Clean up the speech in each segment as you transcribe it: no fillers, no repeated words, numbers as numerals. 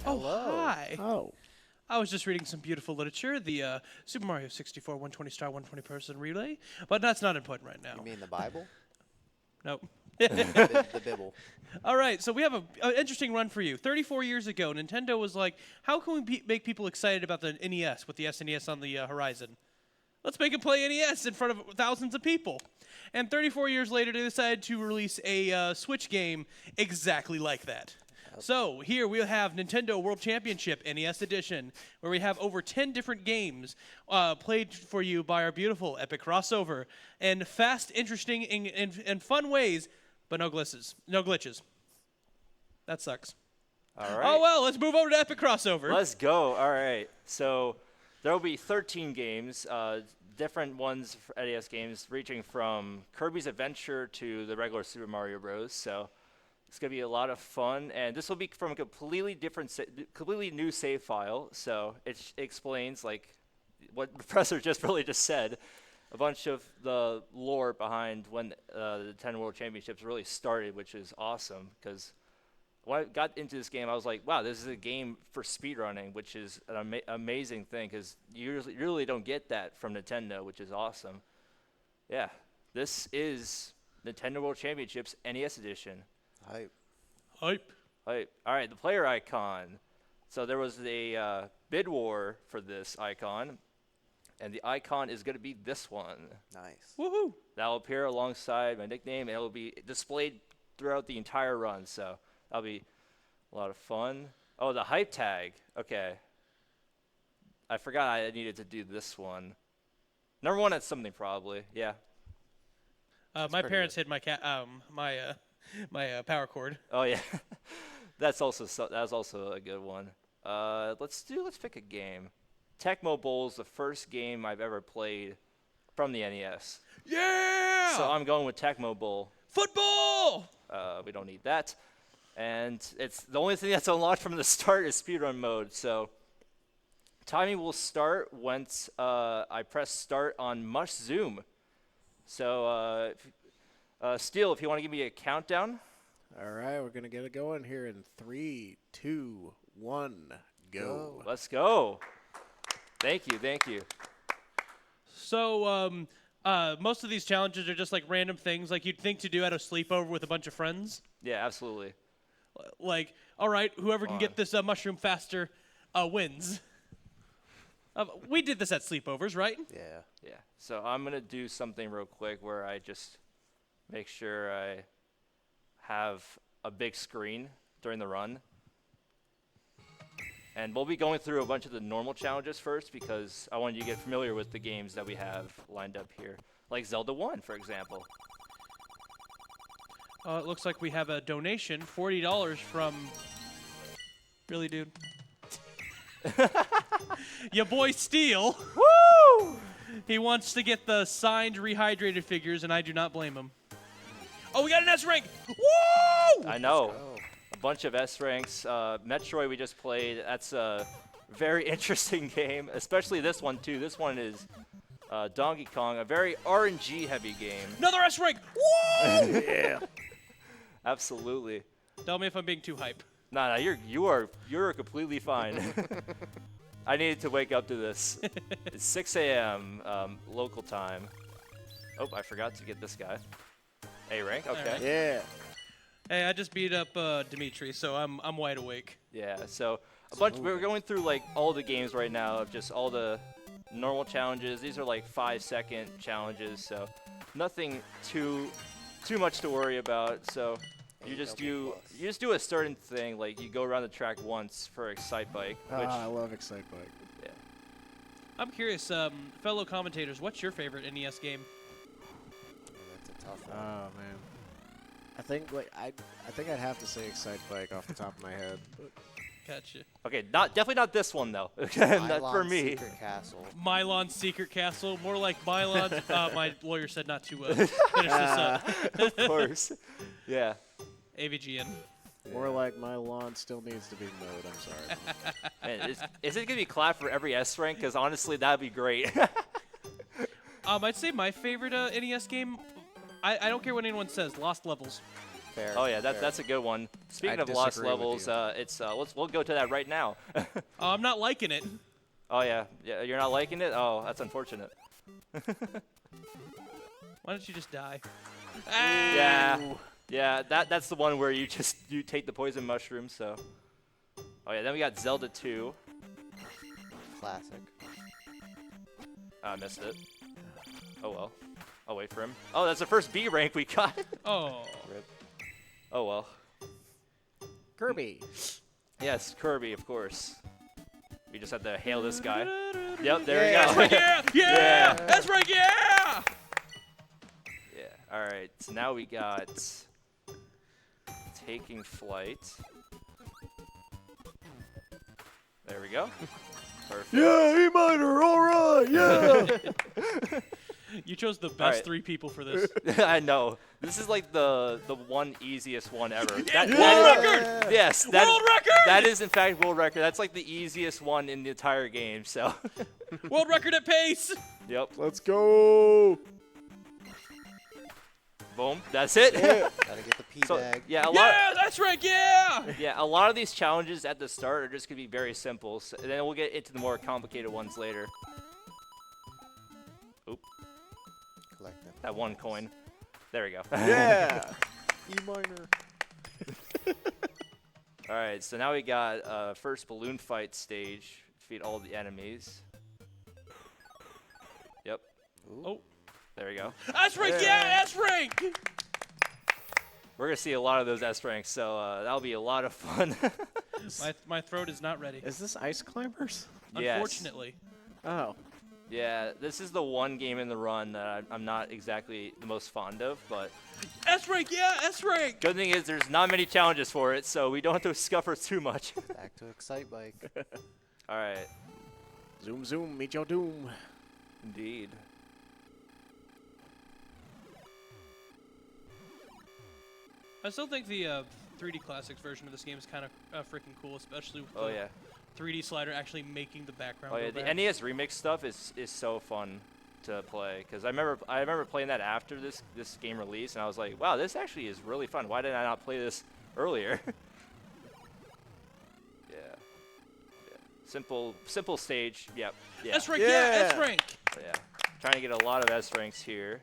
Hello. Hi. Oh. I was just reading some beautiful literature, the Super Mario 64 120 star 120 person relay, but that's not important right now. You mean the Bible? Nope. The Bible. All right, so we have an interesting run for you. 34 years ago, Nintendo was like, how can we make people excited about the NES with the SNES on the horizon? Let's make them play NES in front of thousands of people. And 34 years later, they decided to release a Switch game exactly like that. So here we have Nintendo World Championship NES Edition, where we have over 10 different games played for you by our beautiful epiccr0ss0ver in fast, interesting, and fun ways, but no glitches. No glitches. That sucks. All right. Oh well, let's move over to epiccr0ss0ver. Let's go. All right. So there will be 13 games, different ones for NES games, ranging from Kirby's Adventure to the regular Super Mario Bros. So it's gonna be a lot of fun, and this will be from a completely different, completely new save file. So it explains like what the professor just said, a bunch of the lore behind when the 10 World Championships really started, which is awesome because when I got into this game, I was like, wow, this is a game for speedrunning, which is an amazing thing because you really don't get that from Nintendo, which is awesome. Yeah, this is Nintendo World Championships NES Edition. Hype. Hype. All right, the player icon. So there was a bid war for this icon, and the icon is going to be this one. Nice. Woohoo! That will appear alongside my nickname, and it will be displayed throughout the entire run. So that'll be a lot of fun. Oh, the hype tag. Okay. I forgot I needed to do this one. Number one at something probably. Yeah. My parents hid my my power cord. Oh yeah. That's also a good one. Let's pick a game. Tecmo Bowl is the first game I've ever played from the NES. Yeah! So I'm going with Tecmo Bowl. Football! We don't need that. And it's the only thing that's unlocked from the start is speedrun mode. So timing will start once I press start on Mush Zoom. So Steel, if you want to give me a countdown. All right, we're going to get it going here in 3, 2, 1, go. Let's go. Thank you. So, most of these challenges are just like random things like you'd think to do at a sleepover with a bunch of friends. Yeah, absolutely. Like, all right, whoever can get this mushroom faster wins. We did this at sleepovers, right? Yeah. So I'm going to do something real quick where I just make sure I have a big screen during the run. And we'll be going through a bunch of the normal challenges first because I wanted you to get familiar with the games that we have lined up here. Like Zelda 1, for example. It looks like we have a donation, $40 from... Really, dude? Your boy Steel. Woo! He wants to get the signed rehydrated figures, and I do not blame him. Oh, we got an S rank! Woo! I know. A bunch of S ranks. Metroid we just played. That's a very interesting game, especially this one too. This one is Donkey Kong, a very RNG heavy game. Another S rank! Woo! Yeah. Absolutely. Tell me if I'm being too hype. Nah, you're completely fine. I needed to wake up to this. It's 6 a.m. Local time. Oh, I forgot to get this guy. A rank, okay. Right. Yeah. Hey, I just beat up Dimitri, so I'm wide awake. Yeah, so we're going through like all the games right now of just all the normal challenges. These are like 5-second challenges, so nothing too much to worry about. So you just do a certain thing, like you go around the track once for Excite Bike. Which I love Excite Bike. Yeah. I'm curious, fellow commentators, what's your favorite NES game? That's a tough one. Oh man. I think I'd have to say Excite Bike off the top of my head. But Gotcha. Okay, definitely not this one though. Not for Mylon's me. Secret Castle. Mylon's Secret Castle, more like Mylon's. My lawyer said not to finish this up. Of course. Yeah. AVGN. more like my lawn still needs to be mowed. I'm sorry. Man, is it going to be clapped for every S rank? Because honestly, that would be great. I'd say my favorite NES game, I don't care what anyone says, Lost Levels. Fair. Oh yeah, fair. that's a good one. Speaking I of lost disagree with levels, we'll go to that right now. Oh, I'm not liking it. Oh yeah, you're not liking it? Oh, that's unfortunate. Why don't you just die? Yeah, that's the one where you take the poison mushroom. So, oh yeah, then we got Zelda 2. Classic. I missed it. Oh well. I'll wait for him. Oh, that's the first B rank we got. Oh. Rip. Oh well. Kirby. Yes, Kirby, of course. We just have to hail this guy. Yep, there we That's go. right, yeah! Yeah! That's right, yeah! Yeah. All right. So now we got taking flight. There we go. Perfect. Yeah, E minor. All right. Yeah. You chose the best right. 3 people for this. I know. This is like the one easiest one ever. Yeah, That world is- record! Yes. World record! That is in fact world record. That's like the easiest one in the entire game. So. World record at pace! Yep. Let's go. Boom. That's it. Gotta get the P So bag. yeah, Yeah, that's right, yeah! a lot of these challenges at the start are just gonna be very simple. So, and then we'll get into the more complicated ones later. Oop. Collect them. That one coin. There we go. Yeah. E minor. All right, so now we got first balloon fight stage. Defeat all the enemies. Yep. Ooh. Oh, There we go. that's right, yeah, that's right! We're gonna see a lot of those S ranks, so that'll be a lot of fun. My throat is not ready. Is this Ice Climbers? Yes. Unfortunately. Oh. Yeah, this is the one game in the run that I'm not exactly the most fond of, but That's right, yeah, that's right! good thing is there's not many challenges for it, so we don't have to suffer too much. Back to Excite Bike. All right, Zoom, zoom. Meet your doom. indeed. I still think the 3D Classics version of this game is kind of freaking cool, especially with Oh the yeah. 3D slider actually making the background Oh go yeah, the back. NES remix stuff is so fun to play because I remember playing that after this game release and I was like, wow, this actually is really fun. Why did I not play this earlier? Yeah. Simple stage. Yep. Yeah. That's right, Yeah. yeah, that's right! So, yeah. Trying to get a lot of S ranks here.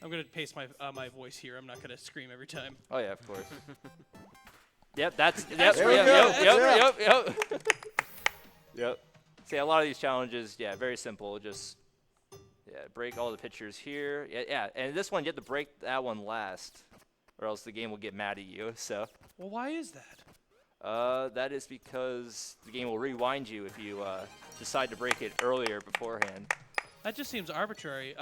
I'm gonna pace my voice here. I'm not gonna scream every time. Oh yeah, of course. Yep, that's yep, That's yep, right, yep, yeah, yep, yep. Yep. See, a lot of these challenges, yeah, very simple. Just break all the pictures here. Yeah, and this one you have to break that one last, or else the game will get mad at you. So, Well, why is that? that is because the game will rewind you if you decide to break it earlier beforehand. That just seems arbitrary.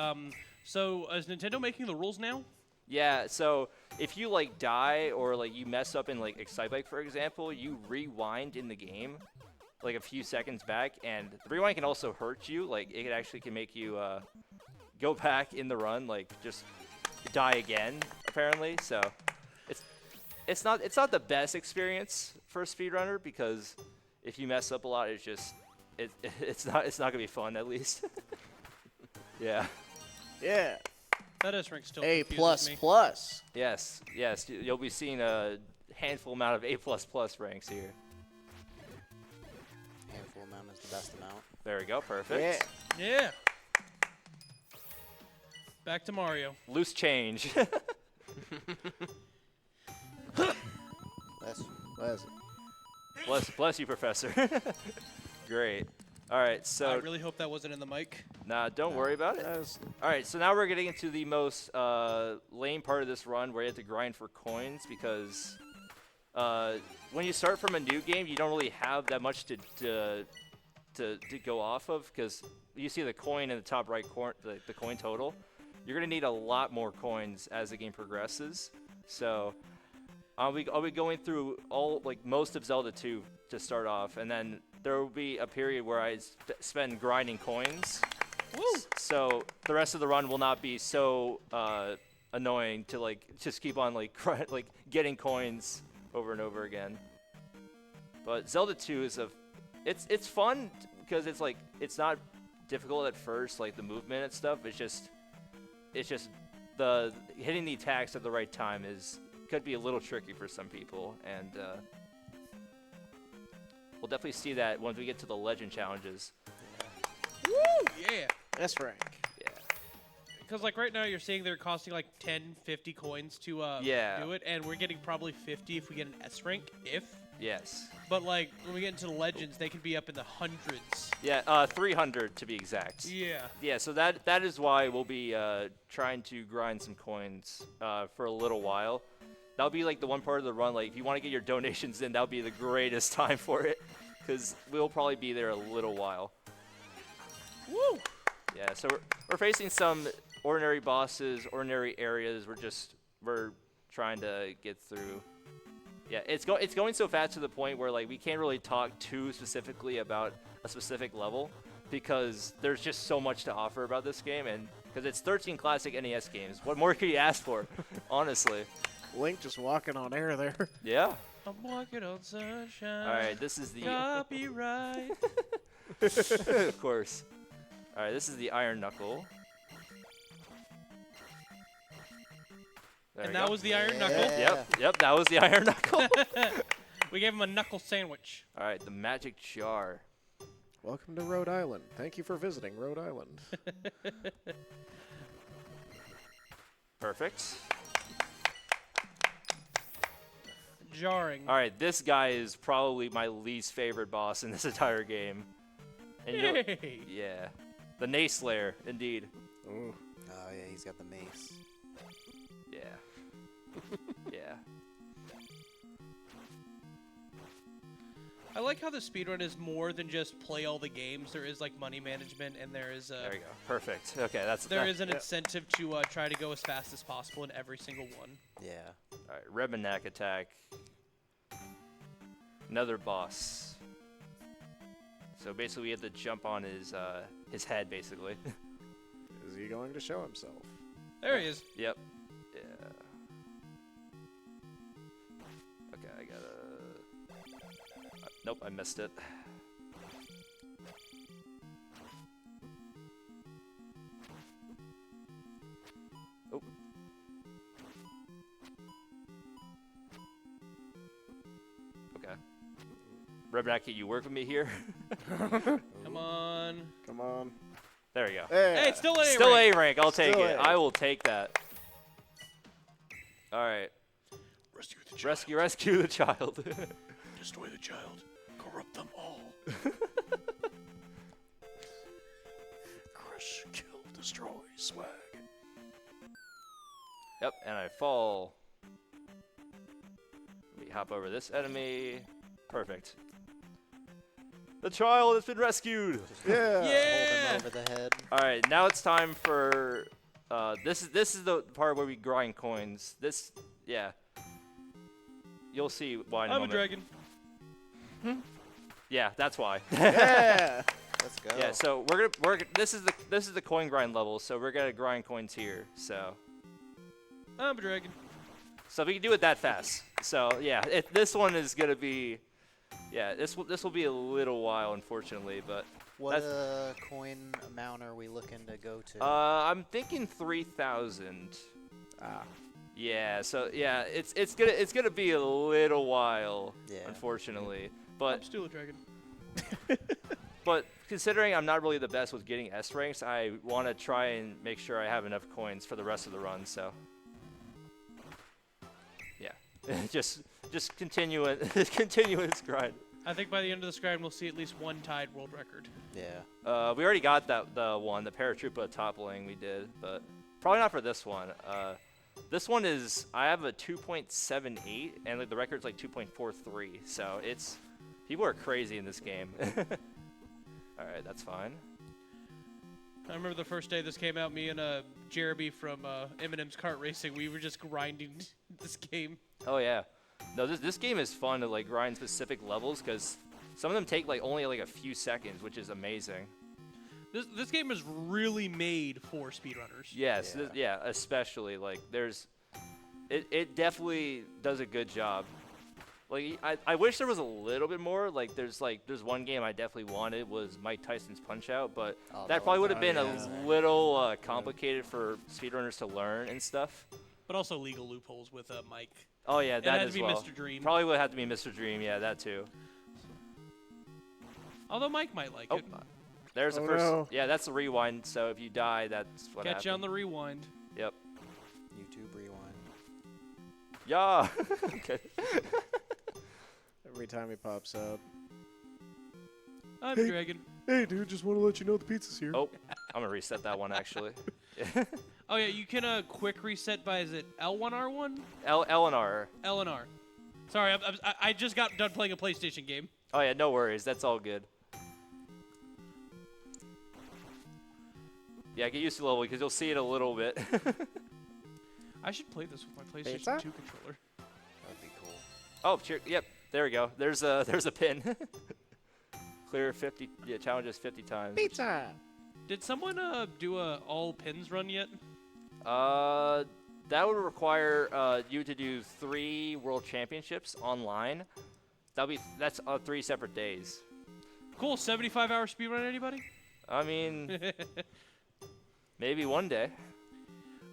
So is Nintendo making the rules now? Yeah, so if you like die or like you mess up in like Excite Bike, for example, you rewind in the game like a few seconds back, and the rewind can also hurt you. Like it actually can make you go back in the run, like just die again, apparently. So it's not the best experience for a speedrunner because if you mess up a lot, it's not gonna be fun at least. Yeah. Yeah. That S rank still A confuses plus me. plus. Yes. You'll be seeing a handful amount of A++ ranks here. Handful amount is the best amount. There we go. Perfect. Yeah. Yeah. Back to Mario. Loose change. Bless you, Professor. Great. All right, I so really hope that wasn't in the mic. nah, don't worry about it. All right, so now we're getting into the most lame part of this run where you have to grind for coins because when you start from a new game, you don't really have that much to go off of because you see the coin in the top right corner, the coin total. You're gonna need a lot more coins as the game progresses. So I'll be going through most of Zelda 2 to start off, and then there will be a period where I spend grinding coins. Woo! So the rest of the run will not be so annoying to just keep on getting coins over and over again. But Zelda 2 is it's fun because it's not difficult at first, like the movement and stuff. It's just the hitting the attacks at the right time is could be a little tricky for some people, and we'll definitely see that once we get to the legend challenges. Woo! Yeah. S rank. Yeah. Because like right now you're saying they're costing like 10, 50 coins to Yeah. do it, and we're getting probably 50 if we get an S rank, if. Yes. But like when we get into the legends, they could be up in the hundreds. Yeah, 300 to be exact. Yeah. Yeah, so that is why we'll be trying to grind some coins for a little while. That'll be like the one part of the run, like if you want to get your donations in, that'll be the greatest time for it, because we'll probably be there a little while. Woo! Yeah, so we're facing some ordinary bosses, ordinary areas. We're trying to get through. Yeah, it's going so fast to the point where like we can't really talk too specifically about a specific level, because there's just so much to offer about this game, and because it's 13 classic NES games. What more could you ask for, honestly? Link just walking on air there. Yeah. I'm walking on sunshine. All right, this is the Copyright. of course. All right, this is the Iron Knuckle. There And we that go. was the Iron Knuckle. Yep, that was the Iron Knuckle. We gave him a knuckle sandwich. All right, the Magic Jar. Welcome to Rhode Island. Thank you for visiting Rhode Island. Perfect. Jarring. All right, this guy is probably my least favorite boss in this entire game. And Hey. yeah, the Nace Slayer, indeed. Ooh. Oh yeah, he's got the mace. Yeah. Yeah. I like how the speedrun is more than just play all the games. There is like money management, and there is There we go. Perfect. Okay, that's there that. is an incentive to try to go as fast as possible in every single one. Yeah. All right, Rebenak attack. Another boss. So basically, we have to jump on his head, basically. Is he going to show himself? There he is. Yep. Yeah. Okay, I gotta. Nope, I missed it. Oh. Okay. Rebnaki, you work with me here? Come on. Come on. There we go. Hey, Hey, it's still A Still rank. A rank. I'll take Still it. A. I will take that. All right. Rescue the child. Rescue the child. Destroy the child. Corrupt them all. crush, kill, destroy, swag. Yep, and I fall. Let me hop over this enemy. Perfect. The child has been rescued. Yeah. Hold Yeah. him over the head. All right, now it's time for this is the part where we grind coins. This, yeah. You'll see why in a I'm a moment. dragon. Yeah, that's why. Yeah. Let's go. Yeah, so this is the coin grind level, so we're gonna grind coins here. So I'm a dragon. we can do it that fast. So yeah, this one is gonna be, yeah, this will be a little while, unfortunately, but What coin amount are we looking to go to? I'm thinking 3,000. Ah. Yeah, so yeah, it's gonna be a little while, Yeah. unfortunately, I'm but still a dragon. but considering I'm not really the best with getting S ranks, I want to try and make sure I have enough coins for the rest of the run. So yeah, just continue it, continue its grind. I think by the end of this grind, we'll see at least one tied world record. Yeah. We already got the one, the paratroopa toppling we did, but probably not for this one. This one is, I have a 2.78, and like, the record's like 2.43, so people are crazy in this game. All right, that's fine. I remember the first day this came out, me and Jeremy from Eminem's Kart Racing, we were just grinding this game. Oh yeah, no, this game is fun to like grind specific levels, because some of them take like only like a few seconds, which is amazing. This game is really made for speedrunners. Yes, Yeah. yeah, especially like it definitely does a good job. Like I wish there was a little bit more. Like there's one game I definitely wanted was Mike Tyson's Punch Out, but Oh, that probably would have been yeah. a little complicated for speedrunners to learn and stuff. But also legal loopholes with Mike. Oh yeah, It that had as to be well. Mr. Dream. Probably would have to be Mr. Dream. Yeah, that too. Although Mike might like Oh, it. there's the Oh, first. no. Yeah, that's the rewind. So if you die, that's what Catch you on happened. the rewind. Yep. YouTube rewind. Yeah. Okay. Every time he pops up. I'm Hey. Dragon. Hey, dude, just want to let you know the pizza's here. Oh, I'm gonna reset that one actually. Oh yeah, you can quick reset by, is it L1R1? L and R. L and R. Sorry, I just got done playing a PlayStation game. Oh yeah, no worries. That's all good. Yeah, get used to the level because you'll see it a little bit. I should play this with my PlayStation Pizza? 2 controller. That'd be cool. Oh, cheer. Yep. There we go. There's a pin. Clear 50. Yeah, challenges 50 times. Pizza! Did someone do a all pins run yet? That would require you to do 3 world championships online. That's 3 separate days. Cool, 75-hour speedrun, anybody? I mean, maybe one day.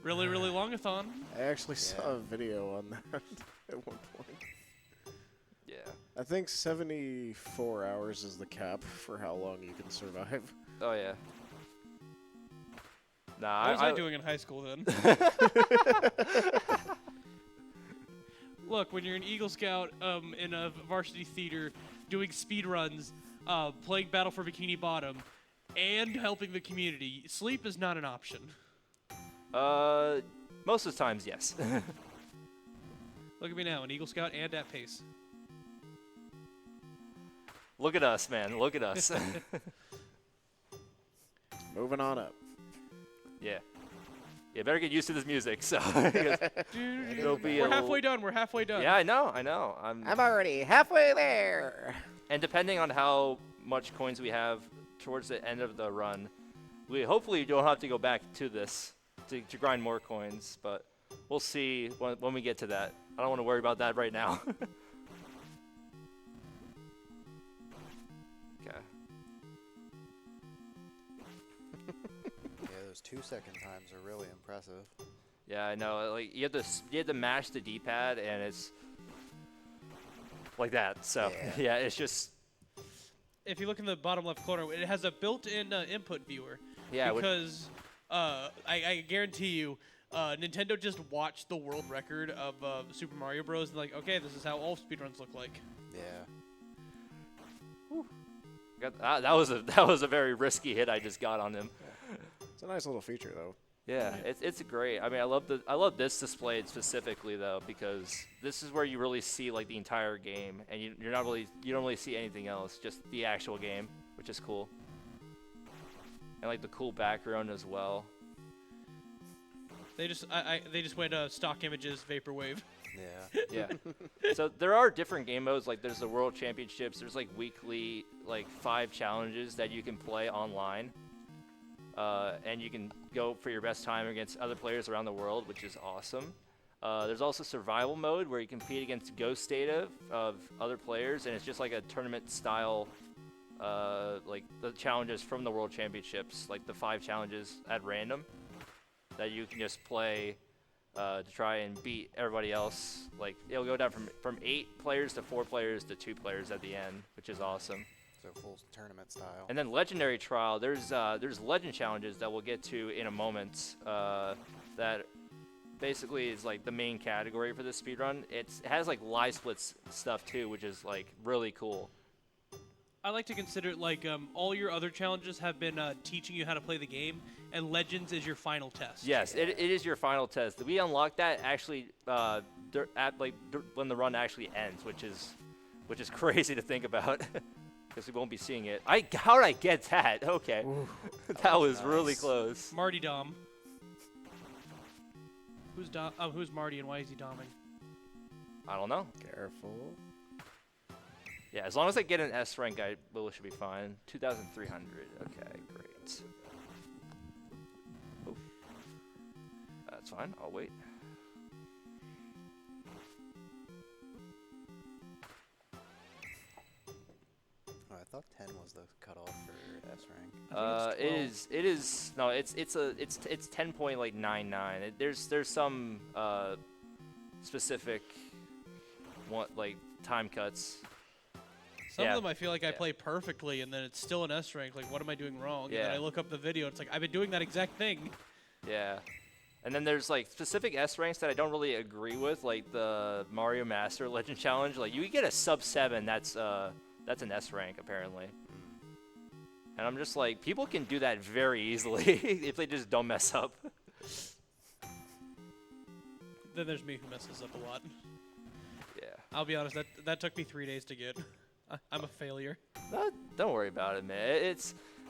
Really, really longathon. I actually saw a video on that at one point. Yeah. I think 74 hours is the cap for how long you can survive. Oh yeah. Nah, What was I doing in high school then? Look, when you're an Eagle Scout in a varsity theater doing speed runs, playing Battle for Bikini Bottom, and helping the community, sleep is not an option. Most of the times, yes. Look at me now, an Eagle Scout and at pace. Look at us, man. Look at us. Moving on up. Yeah. Yeah, better get used to this music. So it'll be We're a halfway done. We're halfway done. Yeah, I know. I'm already halfway there. And depending on how much coins we have towards the end of the run, we hopefully don't have to go back to this to grind more coins, but we'll see when we get to that. I don't want to worry about that right now. Okay. Yeah, those 2-second times are really impressive. Yeah, I know. Like you have to mash the D-pad, and it's like that. So yeah, it's just If you look in the bottom left corner, it has a built-in input viewer. yeah. Because I guarantee you, Nintendo just watched the world record of Super Mario Bros. And like, okay, this is how all speedruns look like. Yeah. That was a very risky hit I just got on him. It's a nice little feature, though. Yeah, it's great. I mean, I love this display specifically though, because this is where you really see like the entire game, and you don't really see anything else, just the actual game, which is cool. And like the cool background as well. They just went stock images vaporwave. Yeah. Yeah. So there are different game modes. Like there's the World Championships. There's like weekly 5 challenges that you can play online. And you can go for your best time against other players around the world, which is awesome. There's also survival mode where you compete against ghost data of other players, and it's just like a tournament style, like the challenges from the World Championships, like the 5 challenges at random that you can just play to try and beat everybody else. Like it'll go down from 8 players to 4 players to 2 players at the end, which is awesome. So full tournament style. And then Legendary Trial, there's legend challenges that we'll get to in a moment. That basically is like the main category for this speedrun. It has like live splits stuff too, which is like really cool. I like to consider it like all your other challenges have been teaching you how to play the game, and Legends is your final test. Yes, it is your final test. We unlock that actually when the run actually ends, which is crazy to think about. Because we won't be seeing it. How did I get that? Okay. Ooh, that was nice. really close. Marty Dom. Who's Marty and why is he doming? I don't know. careful. Yeah, as long as I get an S rank, I should be fine. 2,300. Okay, great. Oh. That's fine. I'll wait. Oh, I thought 10 was the cutoff for S rank. It is no, it's 10.99. There's some specific time cuts. Some of them I feel like I play perfectly, and then it's still an S rank. Like, what am I doing wrong? And then I look up the video, and it's like, I've been doing that exact thing. Yeah. And then there's like specific S ranks that I don't really agree with, like the Mario Master Legend Challenge. Like, you get a sub 7, that's an S rank apparently. And I'm just like, people can do that very easily if they just don't mess up. Then there's me who messes up a lot. Yeah. I'll be honest, that took me 3 days to get. I'm a failure. No, don't worry about it, man.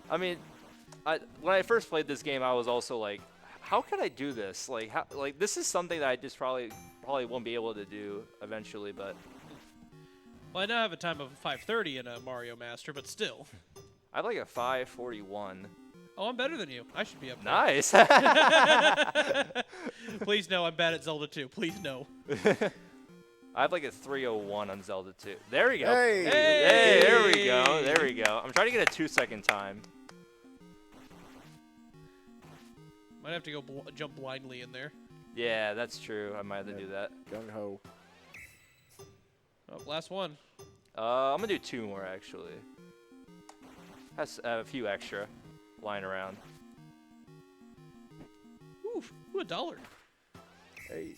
When I first played this game, I was also like, how can I do this? Like this is something that I just probably won't be able to do eventually, but. Well, I now have a time of 5:30 in a Mario Master, but still. I have like a 5:41. Oh, I'm better than you. I should be up there. Nice. Please no, I'm bad at Zelda 2. Please no. I have like a 3:01 on Zelda 2. There we go. Hey! Hey, there we go. There we go. I'm trying to get a 2-second time. Might have to go jump blindly in there. Yeah, that's true. I might have to do that. Gung ho. Oh, last one. I'm gonna do 2 more actually. Has a few extra lying around. Ooh, $1. Hey.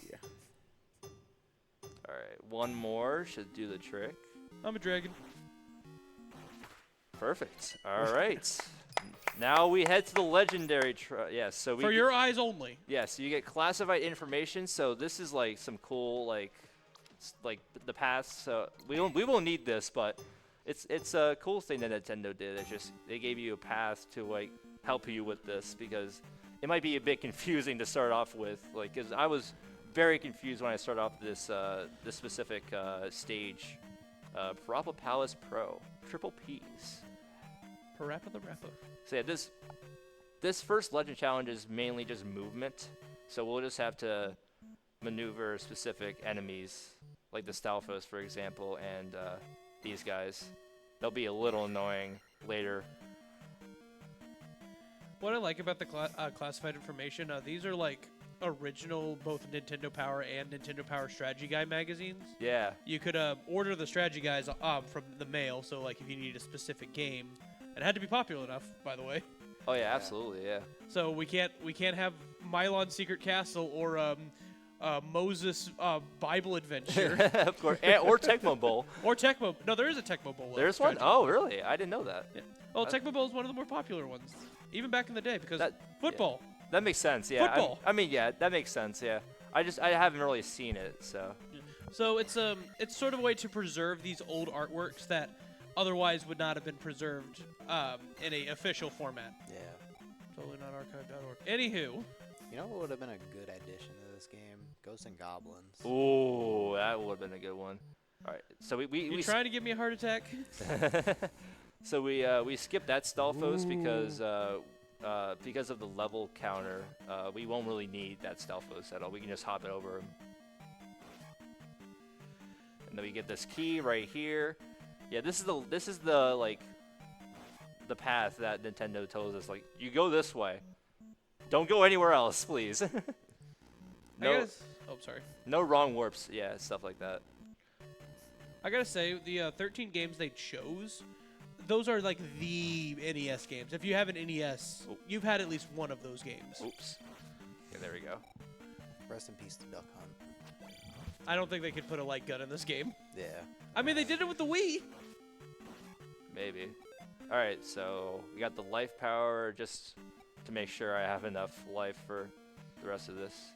All right, 1 more should do the trick. I'm a dragon. Perfect. All right. Now we head to the legendary. Yes. So For your eyes only. Yes, you get classified information. So this is like some cool like the past. So we won't need this, but it's a cool thing that Nintendo did. It's just they gave you a path to like help you with this because it might be a bit confusing to start off with. Like, cause I was very confused when I started off this specific stage. Parappa Palace Pro, triple P's. Parappa the Rappa. So yeah, this first legend challenge is mainly just movement. So we'll just have to maneuver specific enemies, like the Stalfos, for example, and these guys. They'll be a little annoying later. What I like about the classified information, these are like original both Nintendo Power and Nintendo Power Strategy Guide magazines. Yeah. You could order the strategy guides from the mail, so like if you need a specific game, it had to be popular enough, by the way. Oh yeah, absolutely, yeah. So we can't have Mylon Secret Castle or Moses Bible Adventure. Of course, or Tecmo Bowl. Or Tecmo. No, there is a Tecmo Bowl. There's one? Oh, really? I didn't know that. Yeah. Well, Tecmo Bowl is one of the more popular ones, even back in the day, because football. Yeah. That makes sense, yeah. Football. I mean, yeah, that makes sense, yeah. I haven't really seen it, so. So it's sort of a way to preserve these old artworks that otherwise would not have been preserved in a official format. Yeah. Totally not archive.org. Anywho. You know what would have been a good addition to this game? Ghosts and Goblins. Ooh, that would have been a good one. All right, so we trying to give me a heart attack? So we skipped that Stalfos because of the level counter. We won't really need that Stalfos at all. We can just hop it over him. And then we get this key right here. Yeah, this is the like the path that Nintendo tells us. Like, you go this way. Don't go anywhere else, please. No, oh, sorry. No wrong warps. Yeah, stuff like that. I gotta say, the 13 games they chose, those are like the NES games. If you have an NES, you've had at least one of those games. Oops. Okay, there we go. Rest in peace to Duck Hunt. I don't think they could put a light gun in this game. Yeah. I mean, they did it with the Wii. Maybe. All right, so we got the life power just to make sure I have enough life for the rest of this.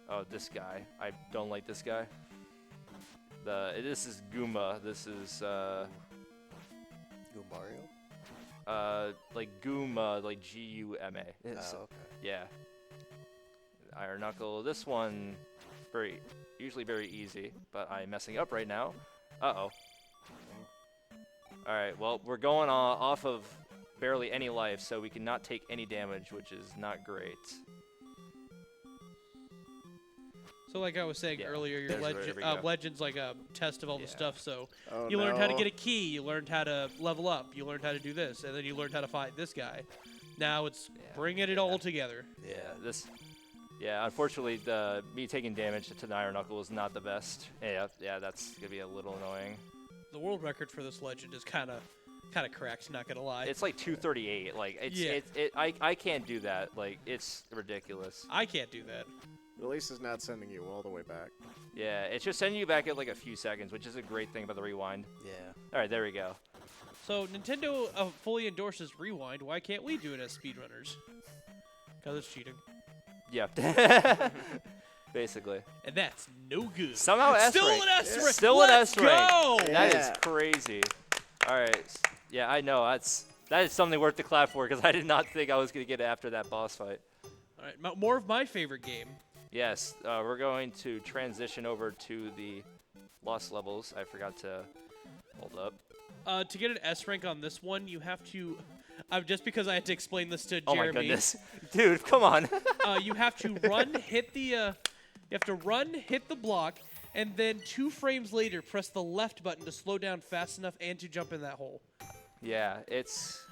Oh, this guy. I don't like this guy. This is Goomba. This is Goombario? like Goomba, like G-U-M-A. Oh, okay. Yeah. Iron Knuckle. This one, usually very easy, but I'm messing up right now. Uh-oh. Alright, well, we're going off of barely any life, so we cannot take any damage, which is not great. So like I was saying Yeah, earlier, your there we go. Legend's like a test of all the stuff. So Oh, you learned how to no. get a key, you learned how to level up, you learned how to do this, and then you learned how to fight this guy. Now it's bringing it all together. Yeah, unfortunately, me taking damage to the Iron Knuckle is not the best. Yeah, that's gonna be a little annoying. The world record for this Legend is kind of cracked. Not gonna lie. It's like 238. Like I can't do that. Like it's ridiculous. I can't do that. At least it's not sending you all the way back. Yeah, it's just sending you back at like a few seconds, which is a great thing about the rewind. Yeah. All right, there we go. So Nintendo fully endorses Rewind. Why can't we do it as speedrunners? Because it's cheating. Yeah. Basically. And that's no good. Somehow S Still rank. an S rank. Still an S rank. Go! That Yeah. is crazy. All right. Yeah, I know. That is something worth the clap for because I did not think I was gonna get it after that boss fight. All right, more of my favorite game. Yes, we're going to transition over to the lost levels. I forgot to hold up. To get an S rank on this one, you have to. Just because I had to explain this to Oh Jeremy. my goodness, dude, come on. You have to run, hit the. You have to run, hit the block, and then 2 frames later, press the left button to slow down fast enough and to jump in that hole. Yeah, it's.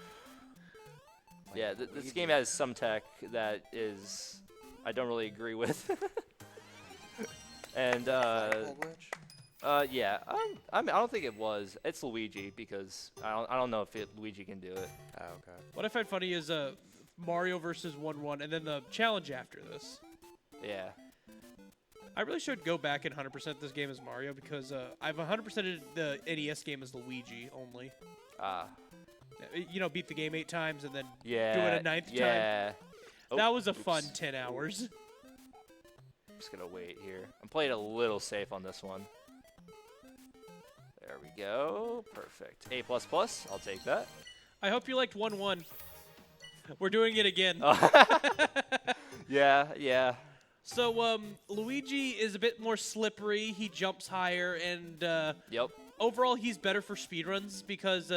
Yeah, this game has some tech that is I don't really agree with. And Flagpole glitch? yeah, I don't think it was. It's Luigi because I don't know if Luigi can do it. Oh, okay. What I find funny is Mario versus 1-1, and then the challenge after this. Yeah. I really should go back and 100% this game as Mario because I've 100%ed the NES game as Luigi only. You know, beat the game 8 times and then Yeah. do it a 9th time. Yeah. That was a oops. fun 10 hours. I'm just gonna wait here. I'm playing a little safe on this one. There we go. Perfect. A++. I'll take that. I hope you liked 1-1. We're doing it again. Yeah. So Luigi is a bit more slippery. He jumps higher, and Yep. overall he's better for speedruns because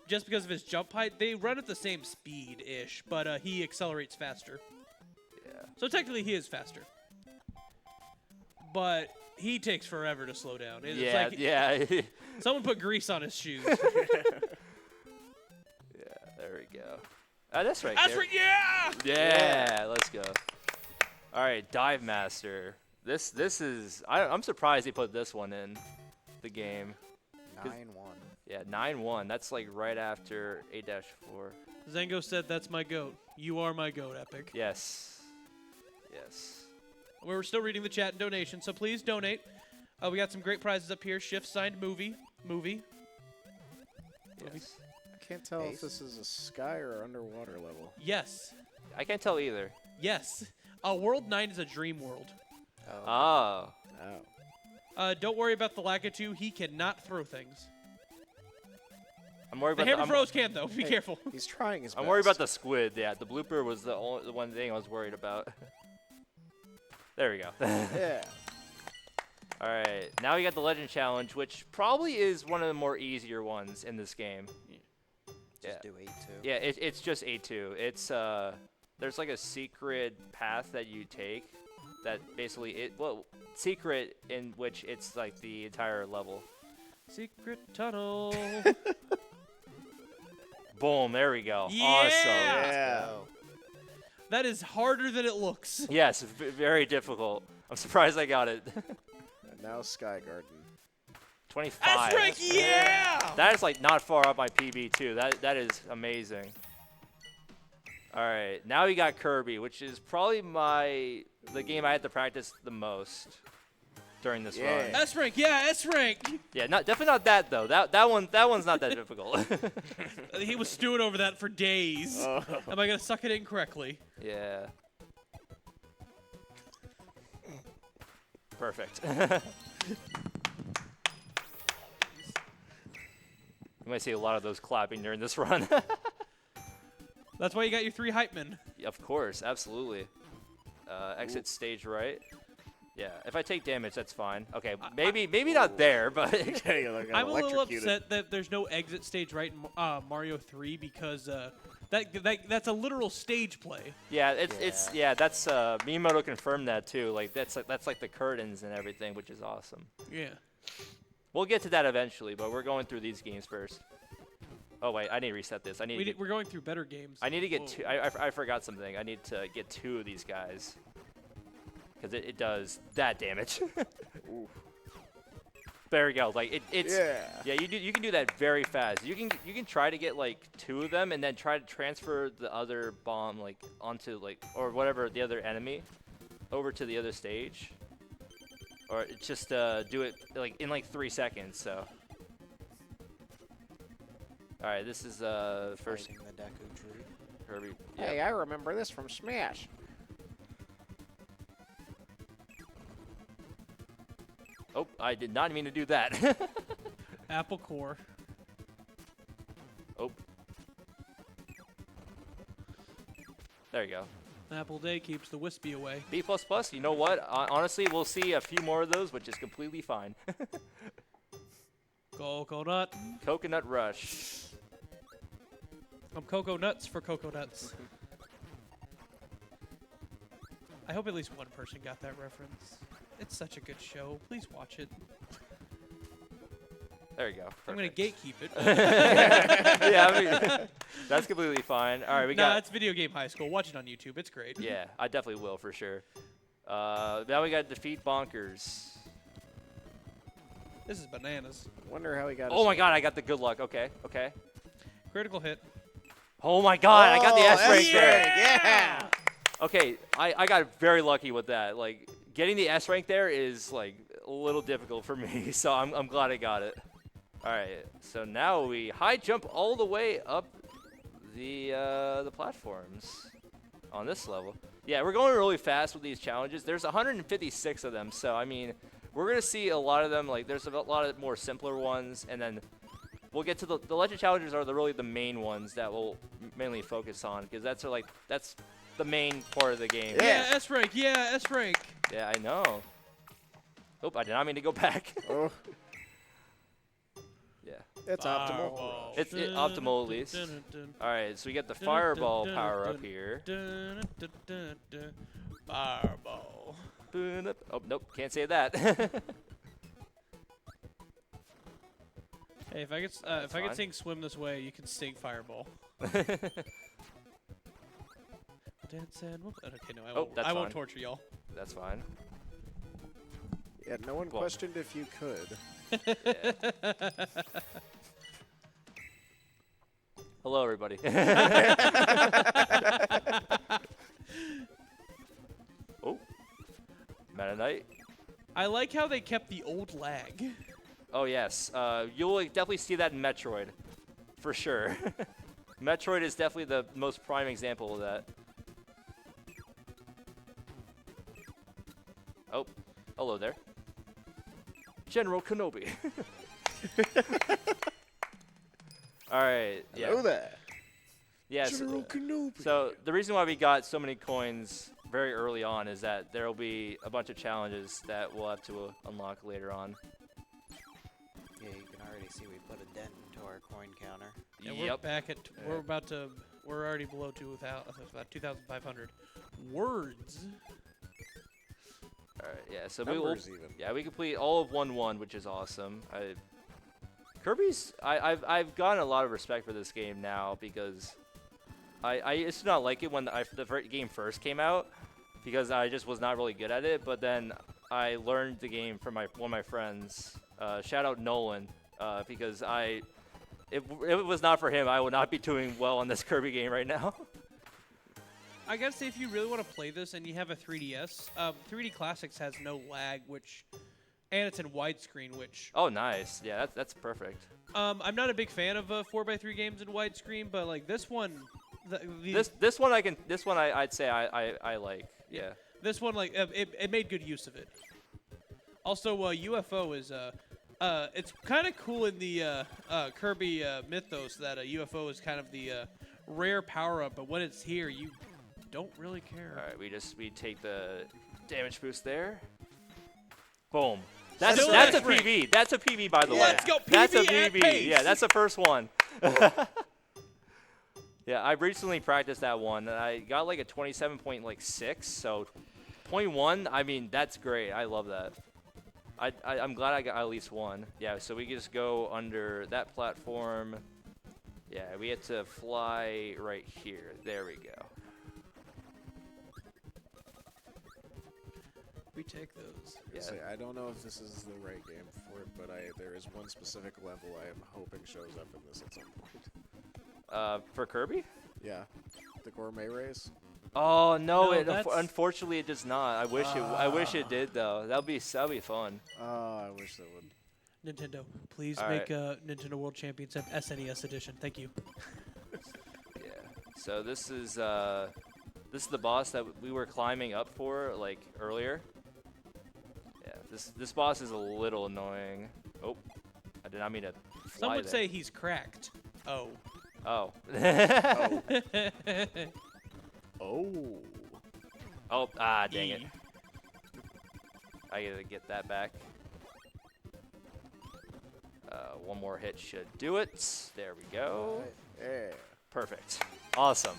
just because of his jump height, they run at the same speed-ish, but he accelerates faster. Yeah. So technically he is faster. But he takes forever to slow down. It's Yeah. like Yeah. someone put grease on his shoes. Yeah. There we go. That's right. That's right, yeah! Yeah. Let's go. All right, Dive Master. This is I'm surprised they put this one in the game. 9-1. Yeah, 9-1. That's like right after 8-4. Zengo said, "That's my goat. You are my goat, Epic." Yes. Yes. We're still reading the chat and donations, so please donate. We got some great prizes up here. Shift signed movie. Yes. I can't tell Ace? if this is a sky or underwater level. Yes. I can't tell either. Yes. World 9 is a dream world. Oh. Oh. Oh. Don't worry about the Lakitu. He cannot throw things. I'm worried The about hammer throws can, though. Be Hey. careful. He's trying his best. I'm worried about the squid. Yeah, the blooper was the one thing I was worried about. There we go. Yeah. All right, now we got the Legend Challenge, which probably is one of the more easier ones in this game. Just do 8-2. Yeah, it's just 8-2. It's there's like a secret path that you take that basically secret in which it's like the entire level. Secret tunnel. Boom, there we go. Yeah! Awesome. Yeah. Oh. That is harder than it looks. Yes, very difficult. I'm surprised I got it. And now Sky Garden. 25. That's right, yeah! That is like not far up my PB too. That is amazing. All right, now we got Kirby, which is probably the game I had to practice the most during this run. S rank, yeah, S rank. Yeah, definitely not that though. That one's not that difficult. He was stewing over that for days. Oh. Am I gonna suck it in correctly? Yeah. Perfect. You might see a lot of those clapping during this run. That's why you got your 3 hype men. Of course, absolutely. Exit stage right. Yeah, if I take damage, that's fine. Okay, maybe not there, but I'm a little upset that there's no exit stage right in Mario 3 because that's a literal stage play. yeah, it's that's Miyamoto confirmed that too. Like that's like the curtains and everything, which is awesome. Yeah. We'll get to that eventually, but we're going through these games first. Oh wait, I need to reset this. We're going through better games. I need to get two. I forgot something. I need to get 2 of these guys because it does that damage. There we go. Like it's yeah. You can do that very fast. You can try to get like 2 of them and then try to transfer the other bomb like onto like or whatever the other enemy over to the other stage, or just do it like in like 3 seconds. So. All right, this is first Fighting the Deku tree. Kirby. Hey, I remember this from Smash. Oh, I did not mean to do that. Apple Core. Oh. There you go. Apple Day keeps the wispy away. B++, you know what? Honestly, we'll see a few more of those, which is completely fine. Coconut. Coconut Rush. I'm Cocoa Nuts for Cocoa Nuts. I hope at least one person got that reference. It's such a good show. Please watch it. There you go. I'm going to gatekeep it. Yeah, I mean, that's completely fine. All right, we got... it's Video Game High School. Watch it on YouTube. It's great. Yeah, I definitely will for sure. Now we got Defeat Bonkers. This is bananas. Wonder how he got. Oh my god, I got the good luck. Okay. Critical hit. Oh my god, I got the S-rank there. Yeah. Okay, I got very lucky with that. Like, getting the S rank there is like a little difficult for me, so I'm glad I got it. All right, so now we high jump all the way up the platforms on this level. Yeah, we're going really fast with these challenges. There's 156 of them, so I mean, we're gonna see a lot of them. Like, there's a lot of more simpler ones, and then we'll get to the legend challenges are really the main ones that we'll mainly focus on because that's the main part of the game. Yeah, S rank. Yeah, S rank. Yeah, I know. Oh, I did not mean to go back. Oh, Yeah, it's optimal. Fireball. it's optimal at least. All right, so we get the fireball power up here. Fireball. Oh nope, can't say that. Hey, if I could sing "Swim This Way," you can sing "Fireball." Dance and okay, no, I won't torture y'all. That's fine. Yeah, no one questioned if you could. Yeah. Hello, everybody. Oh, Meta Knight. I like how they kept the old lag. Oh yes, you'll definitely see that in Metroid, for sure. Metroid is definitely the most prime example of that. Oh, hello there. General Kenobi. All right, yeah. Hello there. Yes. General Kenobi. So the reason why we got so many coins very early on is that there will be a bunch of challenges that we'll have to unlock later on. Yeah, you can already see we put a dent into our coin counter. And we're back at we're already below 2,000, about 2,500 words. All right, yeah. So we complete all of 1-1, which is awesome. Kirby's I've gotten a lot of respect for this game now because I used to not like it when the game first came out because I just was not really good at it. But then I learned the game from one of my friends. Shout out Nolan because if it was not for him, I would not be doing well on this Kirby game right now. I gotta say, if you really want to play this and you have a 3DS, 3D Classics has no lag, and it's in widescreen, which. Oh, nice. Yeah, that's perfect. I'm not a big fan of 4x3 games in widescreen, but like this one, this one I'd say I like. Yeah. This one it made good use of it. Also, UFO is it's kind of cool in the Kirby mythos that a UFO is kind of the rare power-up, but when it's here, you don't really care. All right, we take the damage boost there. Boom. That's Still a next rank. PB. That's a PB, by the way. Let's go, That's a PB at PB. pace. Yeah, that's the first one. Yeah, I recently practiced that one, and I got like a 27.6. So, 0.1. I mean, that's great. I love that. I'm glad I got at least one. Yeah, so we can just go under that platform. Yeah, we had to fly right here. There we go. We take those. Yeah. See, I don't know if this is the right game for it, but there is one specific level I am hoping shows up in this at some point. For Kirby? Yeah, the gourmet race. Oh no! No, It that's- unfortunately it does not. I wish it did though. That'd be fun. Oh, I wish that would. Nintendo, please All make Nintendo World Championship SNES edition. Thank you. Yeah. So this is the boss that we were climbing up for like earlier. Yeah. This boss is a little annoying. Oh, I did not mean to fly Some would there. say he's cracked. Oh. Oh. Oh. Oh. Ah, dang it. I gotta get that back. One more hit should do it. There we go. Yeah. Perfect. Awesome.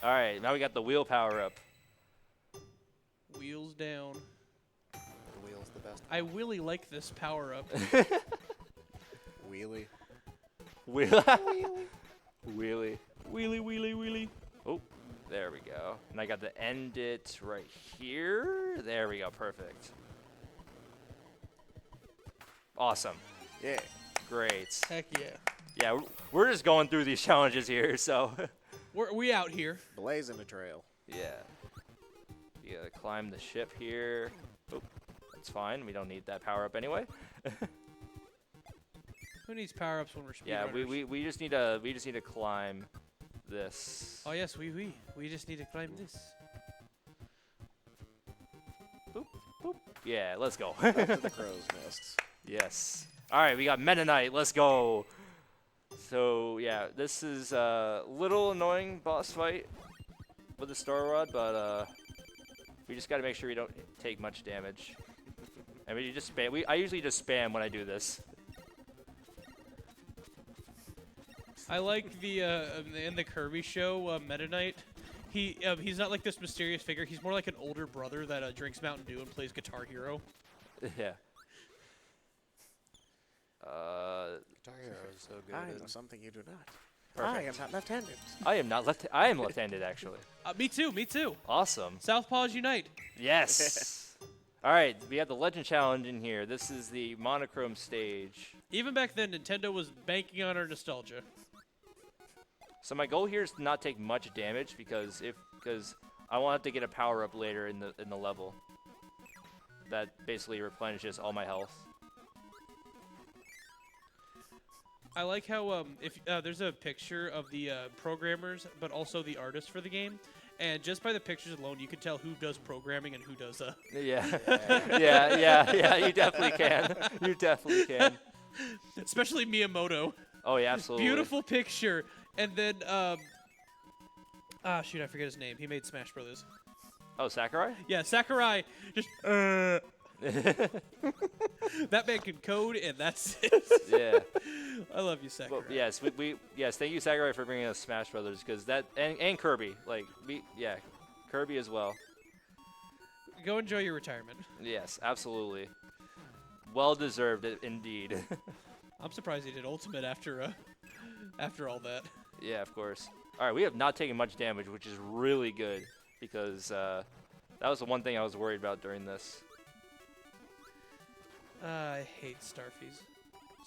All right, now we got the wheel power up. Wheels down. The wheel's the best. I really like this power up. Wheelie. Wheel. Wheelie. Wheelie, wheelie, wheelie. Oh, there we go. And I got to end it right here. There we go. Perfect. Awesome. Yeah. Great. Heck yeah. Yeah, we're just going through these challenges here, so. We out here. Blazing a trail. Yeah. You gotta climb the ship here. Oh, that's fine. We don't need that power up anyway. Who needs power ups when we're speedrunners? Yeah, we just need to climb this. Oh yes, we just need to climb this. Boop, boop. Yeah, let's go. Back to the crow's nests. Yes. All right, we got Meta Knight. Let's go. So yeah, this is a little annoying boss fight with the Star Rod, but we just got to make sure we don't take much damage. And we just spam. I usually just spam when I do this. I like the in the Kirby show, Meta Knight. He's not like this mysterious figure. He's more like an older brother that drinks Mountain Dew and plays Guitar Hero. Yeah. Guitar Hero is so good. I isn't know it? something you do not. Perfect. I am not left-handed. I am not left. I am left-handed actually. Me too. Me too. Awesome. Southpaws unite. Yes. All right, we have the Legend Challenge in here. This is the monochrome stage. Even back then, Nintendo was banking on our nostalgia. So my goal here is to not take much damage because I want to get a power up later in the level. That basically replenishes all my health. I like how if there's a picture of the programmers, but also the artists for the game, and just by the pictures alone, you can tell who does programming and who does Yeah. yeah. You definitely can. You definitely can. especially Miyamoto. Oh yeah, absolutely. Beautiful picture, and then shoot, I forget his name. He made Smash Brothers. Oh, Sakurai? Yeah, Sakurai. Just that man can code, and that's it. Yeah. I love you, Sakurai. Well, yes, yes. Thank you, Sakurai, for bringing us Smash Brothers because that and Kirby, Kirby as well. Go enjoy your retirement. Yes, absolutely. Well deserved, indeed. I'm surprised he did Ultimate after all that. Yeah, of course. All right, we have not taken much damage, which is really good because that was the one thing I was worried about during this. I hate Starfies.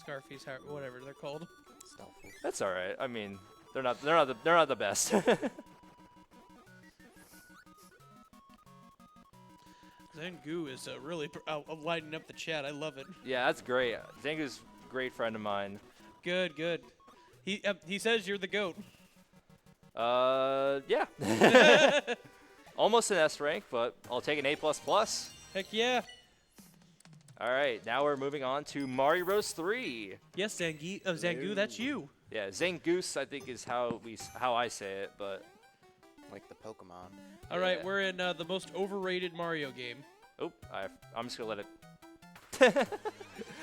Scarfies, whatever they're called. Stealthful. That's all right. I mean, they're not the best. Zangu is really lighting up the chat. I love it. Yeah, that's great. Zangu's a great friend of mine. Good, good. He says you're the GOAT. Yeah. Almost an S rank, but I'll take an A++. Heck yeah. All right, now we're moving on to Mario Bros. 3. Yes, Zangu, that's you. Yeah, Zangoose, I think is how I say it, but Like the Pokemon. All right, Yeah. we're in the most overrated Mario game. Oh, I'm just gonna let it.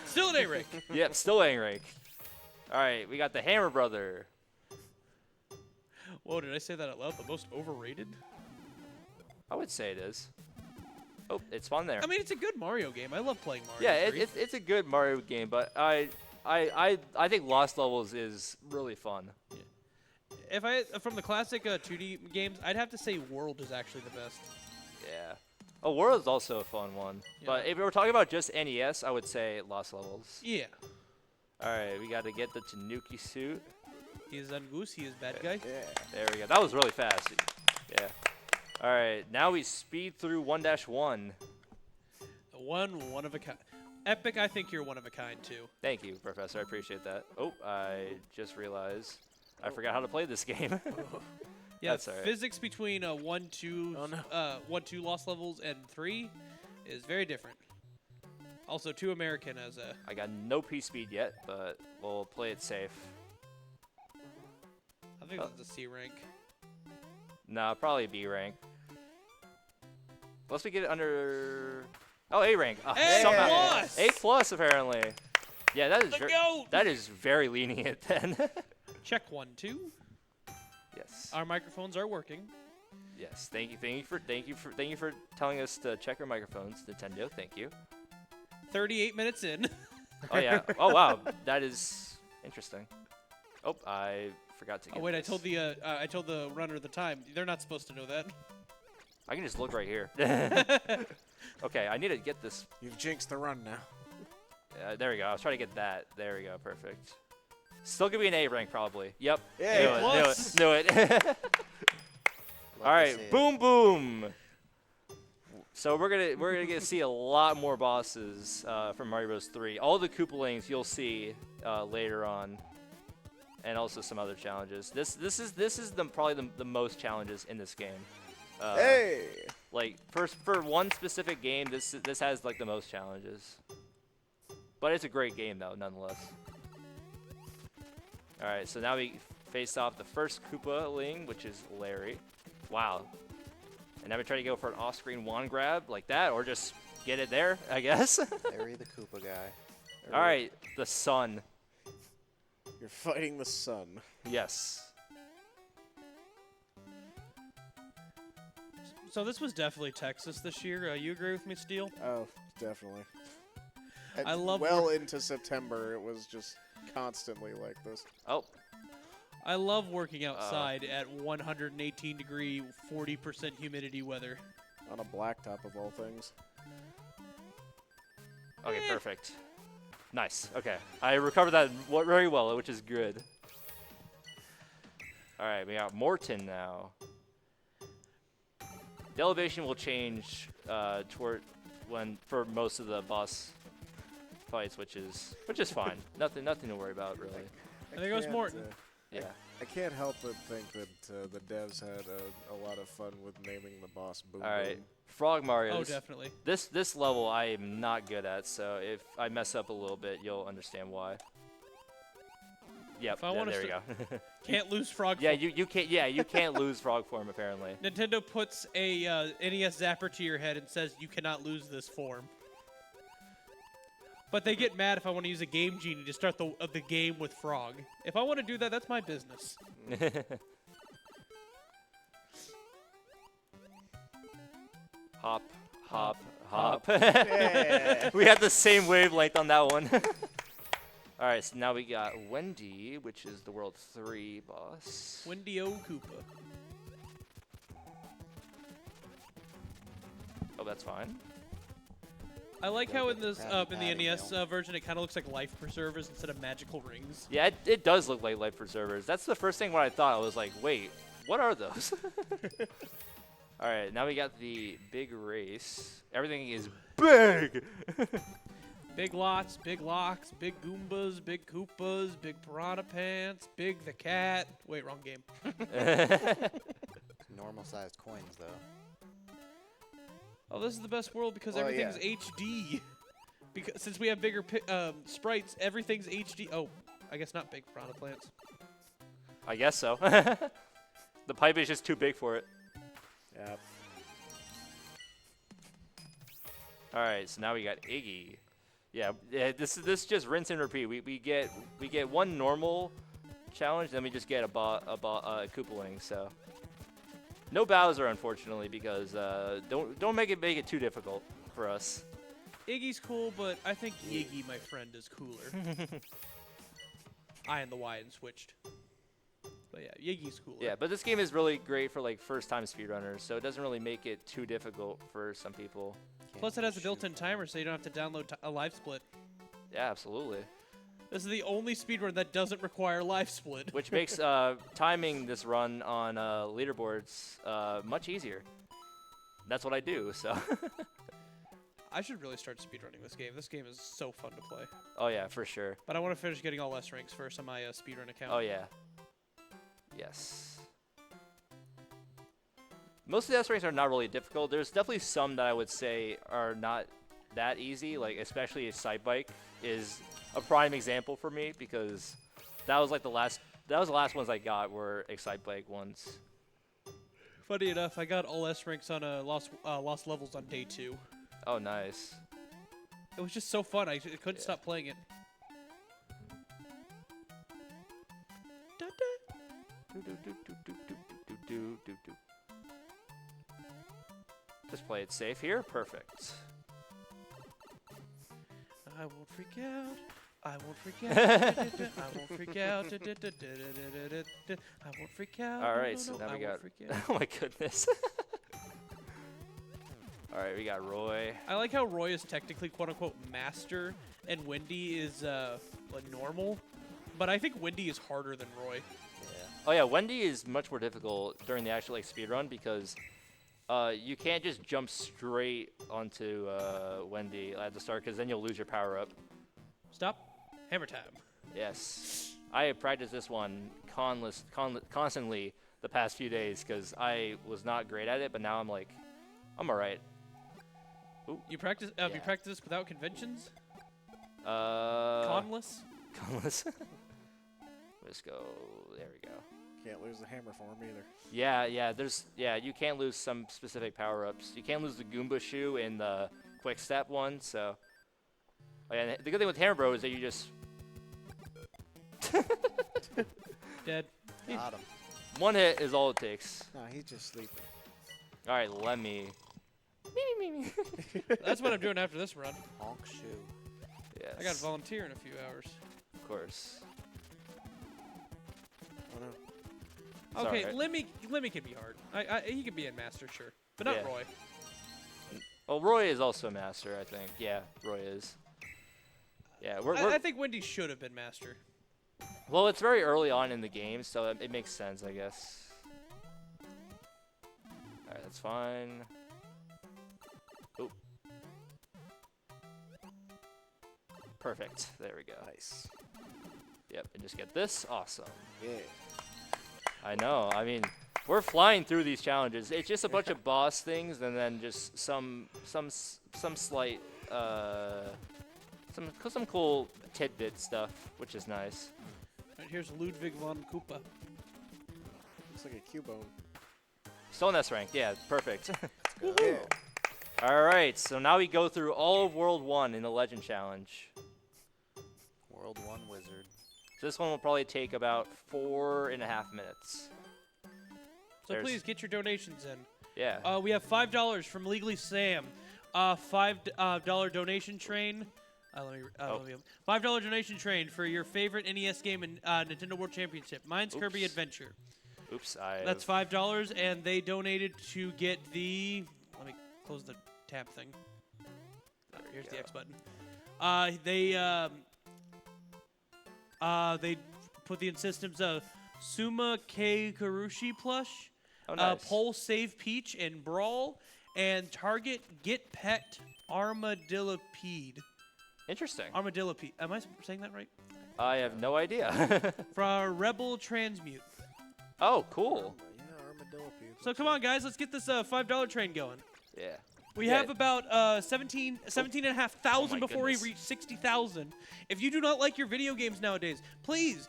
Still an A rank. Yep, still A rank. All right, we got the Hammer Brother. Whoa, did I say that out loud? The most overrated? I would say it is. Oh, it spawned there. I mean, it's a good Mario game. I love playing Mario. Yeah, 3. it's a good Mario game, but I think Lost Levels is really fun. If I from the classic 2D games, I'd have to say World is actually the best. Yeah. Oh, World is also a fun one. Yeah. But if we were talking about just NES, I would say Lost Levels. Yeah. All right, we got to get the Tanuki suit. He is Ungoose. He is bad guy. Yeah. There we go. That was really fast. Yeah. All right, now we speed through 1-1. One of a kind. Epic, I think you're one of a kind too. Thank you, Professor. I appreciate that. Oh, I just realized I forgot how to play this game. Yeah, That's all right. physics between 1, 2, Oh, no. 1, 2 Lost Levels and 3 is very different. Also, too American as a. I got no P speed yet, but we'll play it safe. I think that's a C rank. Nah, probably B rank. Unless we get it under. Oh, A rank. A somehow. plus! A plus apparently. Yeah, that is The goat! that is very lenient then. Check 1, 2. Yes. Our microphones are working. Yes. Thank you for telling us to check our microphones, Nintendo. Thank you. 38 minutes in. Oh yeah. Oh wow. That is interesting. Oh, I forgot to get Oh wait, I this. told the runner the time. They're not supposed to know that. I can just look right here. Okay, I need to get this. You've jinxed the run now. There we go. I was trying to get that. There we go. Perfect. Still gonna be an A rank probably. Yep. Yeah. Knew it. All right. Boom boom. So we're gonna get to see a lot more bosses from Mario Bros. 3. All the Koopalings you'll see later on, and also some other challenges. This is probably the most challenges in this game. Hey! Like for one specific game, this has like the most challenges. But it's a great game though, nonetheless. All right, so now we face off the first Koopaling, which is Larry. Wow. And now we try to go for an off-screen wand grab like that, or just get it there, I guess. Larry the Koopa guy. All right, the sun. You're fighting the sun. Yes. So this was definitely Texas this year. You agree with me, Steele? Oh, definitely. I love well into September, it was just constantly like this. Oh, I love working outside at 118 degree, 40% humidity weather. On a blacktop of all things. okay, perfect. Nice. Okay, I recovered that very well, which is good. All right, we got Morton now. The elevation will change for most of the boss fights, which is fine. nothing to worry about really. There goes Morton. Yeah. I can't help but think that the devs had a lot of fun with naming the boss Boom All right, Boom. Frog Mario. Oh, definitely. This level I am not good at, so if I mess up a little bit, you'll understand why. Yep. If I wanna there we go. Can't lose frog. Yeah, form. you can't. Yeah, you can't lose frog form apparently. Nintendo puts a NES zapper to your head and says you cannot lose this form. But they get mad if I want to use a Game Genie to start the game with Frog. If I want to do that, that's my business. Hop, hop, hop. Yeah. We had the same wavelength on that one. All right, so now we got Wendy, which is the World 3 boss. Wendy O. Koopa. Oh, that's fine. I like how in this Krabby in the Patty NES meal. version it kind of looks like life preservers instead of magical rings. Yeah, it does look like life preservers. That's the first thing when I thought. I was like, wait, what are those? All right, now we got the big race. Everything is big. Big lots, big locks, big Goombas, big Koopas, big Piranha Pants, big the cat. Wait, wrong game. Normal sized coins though. Oh, this is the best world because Well, everything's yeah. HD. Because since we have bigger sprites, everything's HD. Oh, I guess not big Piranha Plants. I guess so. The pipe is just too big for it. Yep. All right, so now we got Iggy. Yeah, this just rinse and repeat. We get one normal challenge, then we just get a Koopaling. So no Bowser, unfortunately, because don't make it too difficult for us. Iggy's cool, but I think Iggy, my friend, is cooler. I and the Y and switched. But yeah, Iggy's cooler. Yeah, but this game is really great for like first-time speedrunners, so it doesn't really make it too difficult for some people. Plus, it has a built-in timer, so you don't have to download a live split. Yeah, absolutely. This is the only speedrun that doesn't require live split. Which makes timing this run on leaderboards much easier. That's what I do, so. I should really start speedrunning this game. This game is so fun to play. Oh, yeah, for sure. But I want to finish getting all S ranks first on my speedrun account. Oh, yeah. Yes. Most of the S ranks are not really difficult. There's definitely some that I would say are not that easy, like especially a side bike is a prime example for me because that was like the last ones I got were Excite Bike ones. Funny enough, I got all S ranks on Lost Levels on day 2. Oh, nice. It was just so fun. I couldn't stop playing it. Just play it safe here. Perfect. I won't freak out. I won't freak out. I won't freak out. I won't freak out. All right, so now we got. Oh my goodness. All right, we got Roy. I like how Roy is technically quote unquote master and Wendy is like normal, but I think Wendy is harder than Roy. Yeah. Oh yeah, Wendy is much more difficult during the actual like speed run because you can't just jump straight onto Wendy at the start because then you'll lose your power up. Stop. Hammer time. Yes. I have practiced this one constantly the past few days because I was not great at it, but now I'm all right. Ooh. You practice? Yeah. You practice this without conventions? Conless. Conless. Let's go. There we go. Can't lose the hammer form either. Yeah. You can't lose some specific power-ups. You can't lose the Goomba shoe in the quick step one. So, oh, yeah, the good thing with Hammer Bro is that you just Dead. Got him. one hit is all it takes. No, he's just sleeping. All right, let me. That's what I'm doing after this run. Honk shoe. Yes. I got to volunteer in a few hours. Of course. Oh no. Okay, alright. Lemmy can be hard. He can be in master, sure, but not Yeah. Roy. Well, Roy is also a master, I think. Yeah, Roy is. Yeah, I think Wendy should have been master. well, it's very early on in the game, so it makes sense, I guess. All right, that's fine. Oop. Perfect. There we go. Nice. Yep, and just get this. Awesome. Yeah. I know. I mean, we're flying through these challenges. It's just a bunch of boss things, and then just some slight some cool tidbit stuff, which is nice. Right, here's Ludwig von Koopa. Looks like a Cubone. Still in S rank. Yeah, perfect. Yeah. All right, so now we go through all of World 1 in the Legend Challenge. World 1 wizard. So this one will probably take about 4.5 minutes. So There's- please get your donations in. Yeah. We have $5 from Legally Sam. $5 donation train. $5 donation train for your favorite NES game in Nintendo World Championship. Mine's Kirby Oops. Adventure. Oops. That's $5, and they donated to get the. Let me close the tab thing. Here's the go. X button. They put the in systems of Suma K Karushi plush, Oh, nice. Pole Save Peach and Brawl, and Target Get Pet Armadillipede. Interesting. Armadillipede. Am I saying that right? I have no idea. For Rebel Transmute. Oh, cool. Yeah, armadillo people. So come on, guys, let's get this $5 train going. Yeah. We Yeah. have about 17,500 my before goodness. we reach 60,000. If you do not like your video games nowadays, please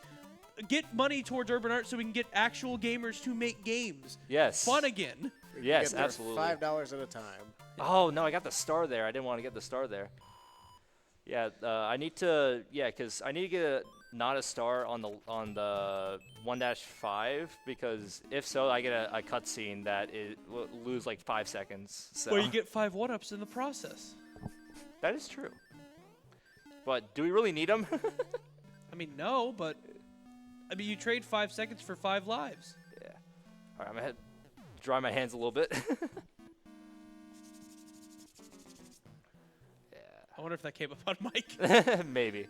get money towards Urban Art so we can get actual gamers to make games Yes. fun again. We can Yes, get there absolutely. $5 at a time. Oh no, I got the star there. I didn't want to get the star there. Yeah, I need to. Yeah, because I need to get not a star on the 1-5 because if so, I get a cutscene that will lose like 5 seconds. So Well, you get 5 1-ups in the process. that is true. But do we really need them? I mean, no, but I mean, you trade 5 seconds for 5 lives. Yeah. All right, I'm gonna dry my hands a little bit. I wonder if that came up on mic. Maybe.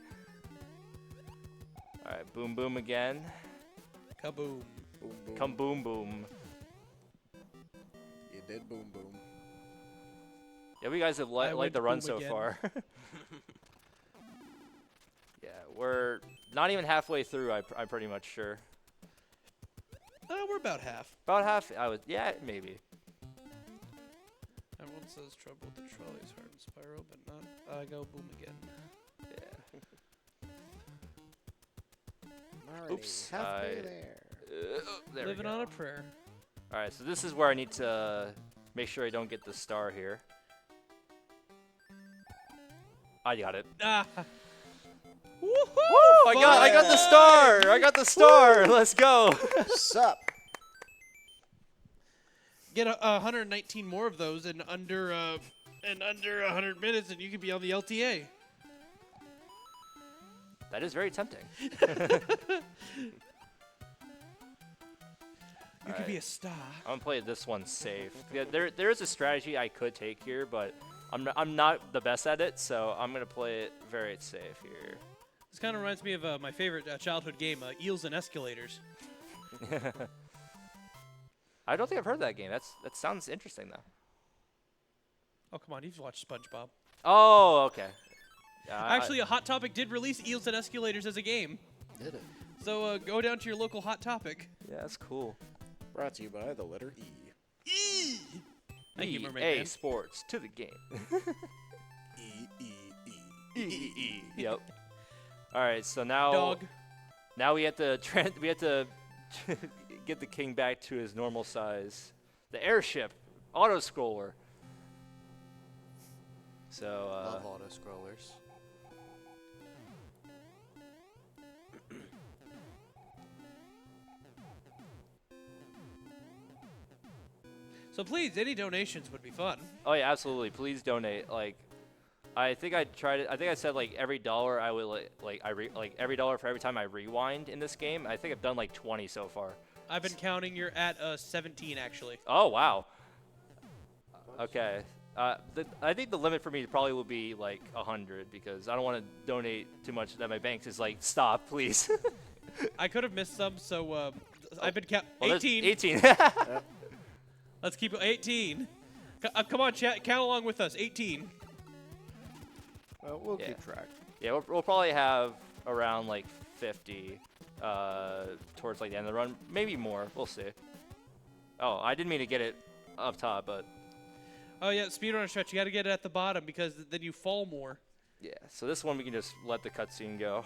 All right, boom, boom again. Kaboom. Boom, boom. Come boom, boom. You did boom, boom. Yeah, we guys have I liked went the run boom so again. far. Yeah, we're not even halfway through. I'm pretty much sure. We're about half. About half. Yeah, maybe. Everyone says trouble with the trolleys hard in Spyro, but not. I go boom again. Yeah. I'm already Oops, halfway there. There Living we go. on a prayer. All right, so this is where I need to make sure I don't get the star here. I got it. Ah. Woohoo! I got the star. I got the star. Let's go. Sup? Get 119 more of those in under 100 minutes, and you could be on the LTA. That is very tempting. You could be a star. I'm gonna play this one safe. Yeah, there is a strategy I could take here, but I'm not the best at it, so I'm gonna play it very safe here. This kind of reminds me of my favorite childhood game, Eels and Escalators. I don't think I've heard that game. That sounds interesting though. Oh, come on, you've watched SpongeBob. Oh, okay. Actually, a Hot Topic did release Eels and Escalators as a game. Did it? So go down to your local Hot Topic. yeah, that's cool. Brought to you by the letter E. Thank you, Mermaid EA Man. Sports to the game. E. Yep. All right, so now Dog. Now we have to get the king back to his normal size. The airship, auto scroller. So Love auto scrollers. So please, any donations would be fun. oh yeah, absolutely. Please donate. Like, I think I tried it. I think I said like every dollar I would like every dollar for every time I rewind in this game. I think I've done like 20 so far. I've been counting. You're at 17 actually. Oh wow. Okay. I think the limit for me probably will be like 100 because I don't want to donate too much that my bank is like stop, please. I could have missed some, so I've been counting. Well, there's 18. 18. Let's keep it 18. Come on, chat. Count along with us. 18. Well, we'll Yeah. keep track. Yeah, we'll probably have around like 50 towards like the end of the run, maybe more. We'll see. Oh, I didn't mean to get it up top, but Oh yeah, speedrun stretch. You got to get it at the bottom because then you fall more. yeah. So this one we can just let the cutscene go.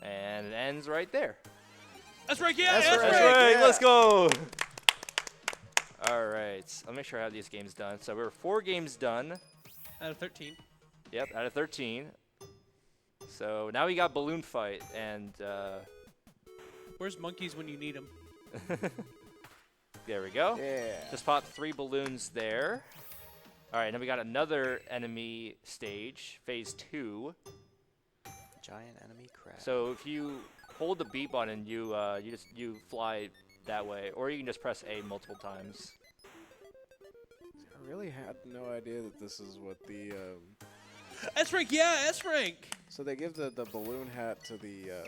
And it ends right there. That's right. Yeah, That's that's, right. right. Right, yeah. let's go. All right, I'll make sure I have these games done. So we're 4 games done. Out of 13. Yep, out of 13. So now we got balloon fight, and Where's monkeys when you need them? there we go. Yeah. Just popped 3 balloons there. All right, now we got another enemy stage, phase 2. Giant enemy crab. So if you hold the B button, you fly that way, or you can just press A multiple times. I really had no idea that this is what the. S rank. Yeah, S rank. So they give the balloon hat to the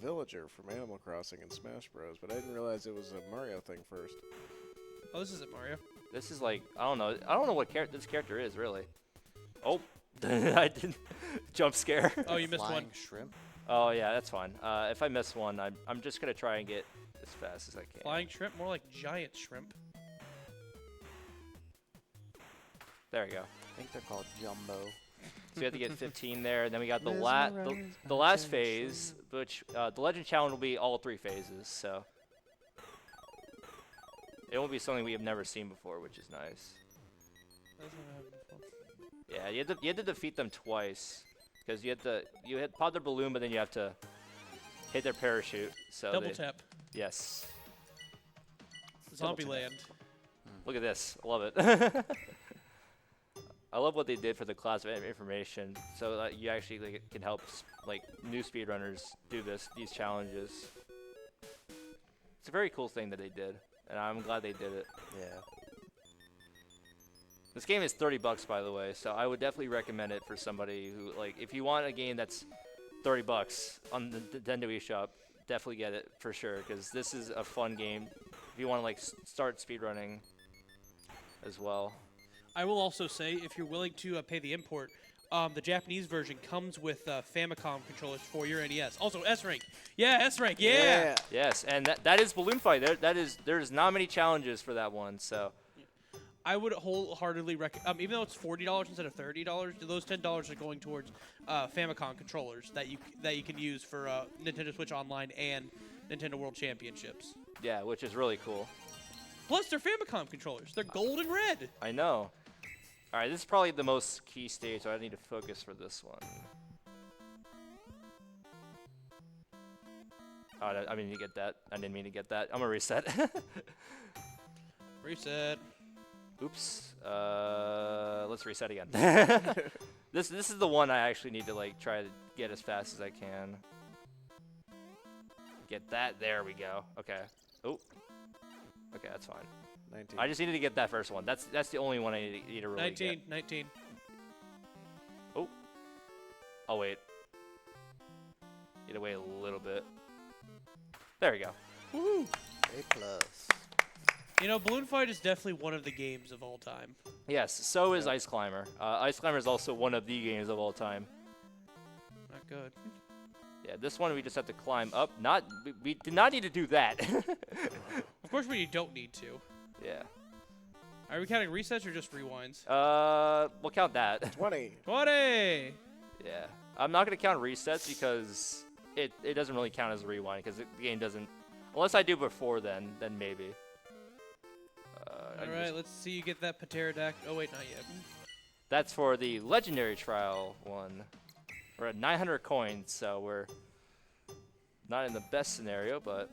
villager from Animal Crossing and Smash Bros. But I didn't realize it was a Mario thing first. Oh, this isn't Mario. This is like I don't know what this character is really. Oh, I didn't jump scare. Oh, you missed one. Flying shrimp. Oh yeah, that's fine. If I miss one, I'm just gonna try and get as fast as I can. Flying shrimp, more like giant shrimp. There we go. I think they're called jumbo. So we have to get 15 there, and then we got the last phase, which the Legend Challenge will be all 3 phases. So it won't be something we have never seen before, which is nice. Yeah, you had to defeat them twice, because you hit pop their balloon, but then you have to hit their parachute. So Double tap. Yes. Zombieland. Look at this. I love it. I love what they did for the class of information, so that you actually can help new speedrunners do these challenges. It's a very cool thing that they did, and I'm glad they did it. Yeah. This game is $30, by the way, so I would definitely recommend it for somebody who, if you want a game that's $30 on the Nintendo eShop, definitely get it for sure, because this is a fun game if you want to, start speedrunning as well. I will also say, if you're willing to pay the import, the Japanese version comes with Famicom controllers for your NES. Also, S-Rank. Yeah, S-Rank, yeah! Yes, and that is Balloon Fight. There's not many challenges for that one, so... I would wholeheartedly recommend, even though it's $40 instead of $30, those $10 are going towards Famicom controllers that you can use for Nintendo Switch Online and Nintendo World Championships. Yeah, which is really cool. Plus, they're Famicom controllers. They're gold and red. I know. All right, this is probably the most key stage, so I need to focus for this one. Oh, I didn't mean to get that. I didn't mean to get that. I'm gonna reset. Reset. Oops. Let's reset again. This is the one I actually need to try to get as fast as I can. Get that. There we go. Okay. Oh. Okay, that's fine. 19. I just needed to get that first one. That's the only one I need to really get. 19. Oh. Oh wait. Need to wait a little bit. There we go. Woo! A+. You know, Balloon Fight is definitely one of the games of all time. Yes, so is Ice Climber. Ice Climber is also one of the games of all time. Not good. Yeah, this one we just have to climb up. We did not need to do that. Of course, when you don't need to. Yeah. Are we counting resets or just rewinds? We'll count that. 20. 20! Yeah. I'm not going to count resets because it doesn't really count as a rewind because the game doesn't... Unless I do before then maybe. Alright, let's see you get that pterodactyl. Oh, wait, not yet. That's for the Legendary Trial one. We're at 900 coins, so we're not in the best scenario, but...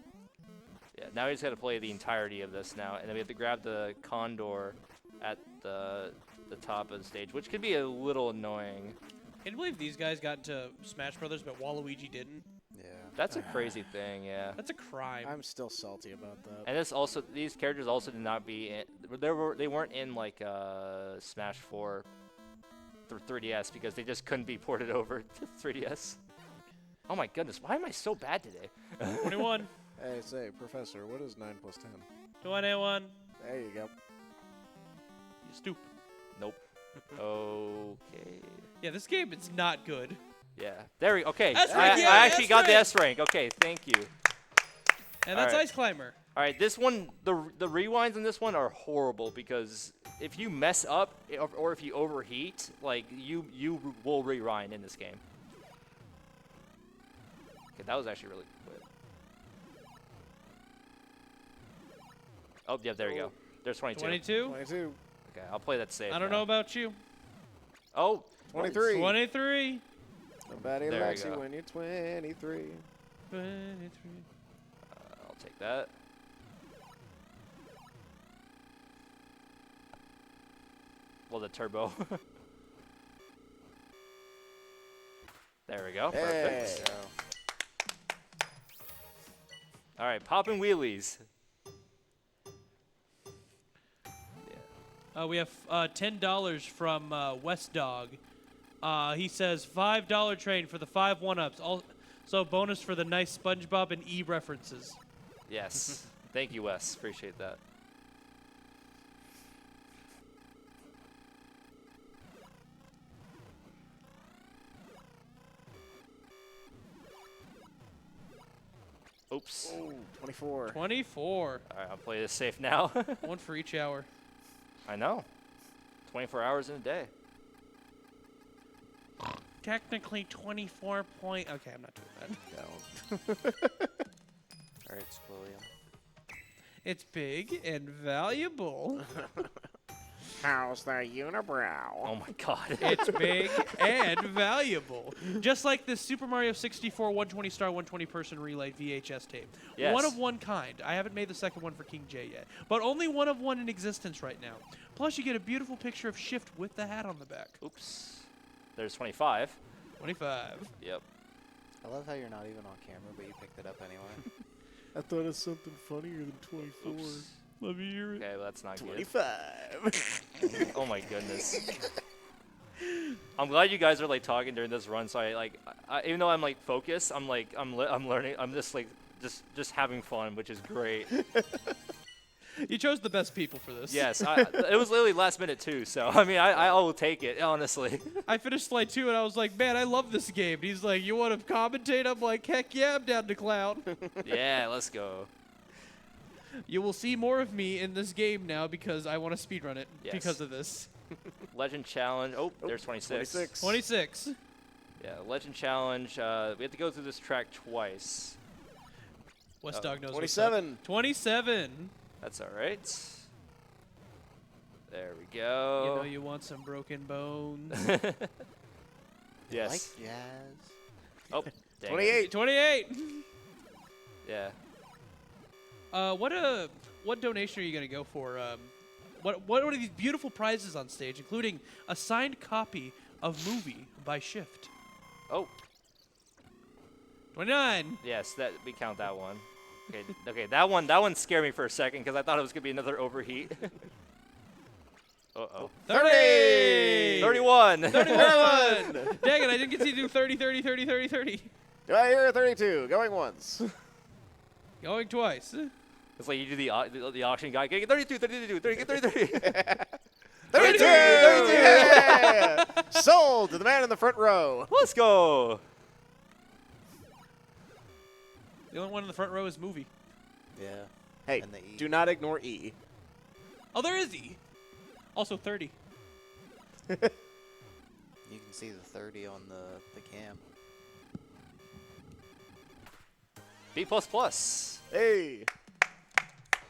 Yeah, now we just got to play the entirety of this now, and then we have to grab the condor at the top of the stage, which could be a little annoying. Can you believe these guys got into Smash Brothers, but Waluigi didn't? Yeah. That's a crazy thing, yeah. That's a crime. I'm still salty about that. And these characters also did not be in, they weren't in Smash 4 3DS because they just couldn't be ported over to 3DS. Oh my goodness, why am I so bad today? 21. Hey, say, Professor, what is 9 plus 10? 21. There you go. You stupid. Nope. Okay. Yeah, this game, it's not good. Yeah. There we go. Okay. S-rank, yeah, I actually got the S-rank. S rank. Okay, thank you. And that's Alright. Ice Climber. All right, this one, the rewinds in this one are horrible because if you mess up or if you overheat, you will rewind in this game. Okay, that was actually really quick. Oh, yeah, there you go. There's 22. 22. 22. Okay, I'll play that safe. I don't now. know about you. Oh, 23. 23. Nobody There likes you you go. when you're 23. 23. I'll take that. Well, the turbo. There we go. Perfect. Hey. All right, popping wheelies. We have $10 from West Dog. He says $5 train for the 5 1-ups. Also bonus for the nice SpongeBob and E references. Yes. Thank you, Wes. Appreciate that. Oops. Oh, 24. 24. All right, I'll play this safe now. One for each hour. I know. 24 hours in a day. technically 24 point. Okay, I'm not doing that. Don't. Alright, Squilliam. It's big and valuable. How's the unibrow? Oh my god. It's big and valuable. Just like this Super Mario 64 120-star 120-person relay VHS tape. Yes. One of one kind. I haven't made the second one for King J yet, but only one of one in existence right now. Plus, you get a beautiful picture of Shift with the hat on the back. Oops. There's 25. 25. Yep. I love how you're not even on camera, but you picked it up anyway. I thought it's something funnier than 24. Oops. Let me hear it. Okay, well, that's not good. 25. Oh my goodness. I'm glad you guys are like talking during this run. So I even though I'm like focused, I'm learning. I'm just like just having fun, which is great. You chose the best people for this. Yes, it was literally last minute too. So I mean, I will take it honestly. I finished Flight 2 and I was like, man, I love this game. And he's like, you want to commentate? I'm like, heck yeah, I'm down to clown. Yeah, let's go. You will see more of me in this game now because I want to speedrun it Yes. because of this. Legend challenge. Oh, there's 26. 26. Yeah, legend challenge. We have to go through this track twice. West Dog knows 27. 27. That's all right. There we go. You know you want some broken bones. Yes. Like jazz. Oh, dang it. 28. 28. Yeah. What donation are you gonna go for? What are these beautiful prizes on stage, including a signed copy of Movie by Shift? Oh, 29. yes, that we count that one. Okay, okay, that one scared me for a second because I thought it was gonna be another overheat. Uh-oh. 30. 31. 31. Dang it, I didn't get to do 30, 30, 30, 30, 30. Do I hear 32? Going once. Going twice. It's like you do the auction guy. Get 32, 32, 30, 33. 32! Yeah! Sold to the man in the front row. Let's go. The only one in the front row is Movie. Yeah. Hey, And the E. do not ignore E. Oh, there is E. Also 30. You can see the 30 on the cam. B++. Hey.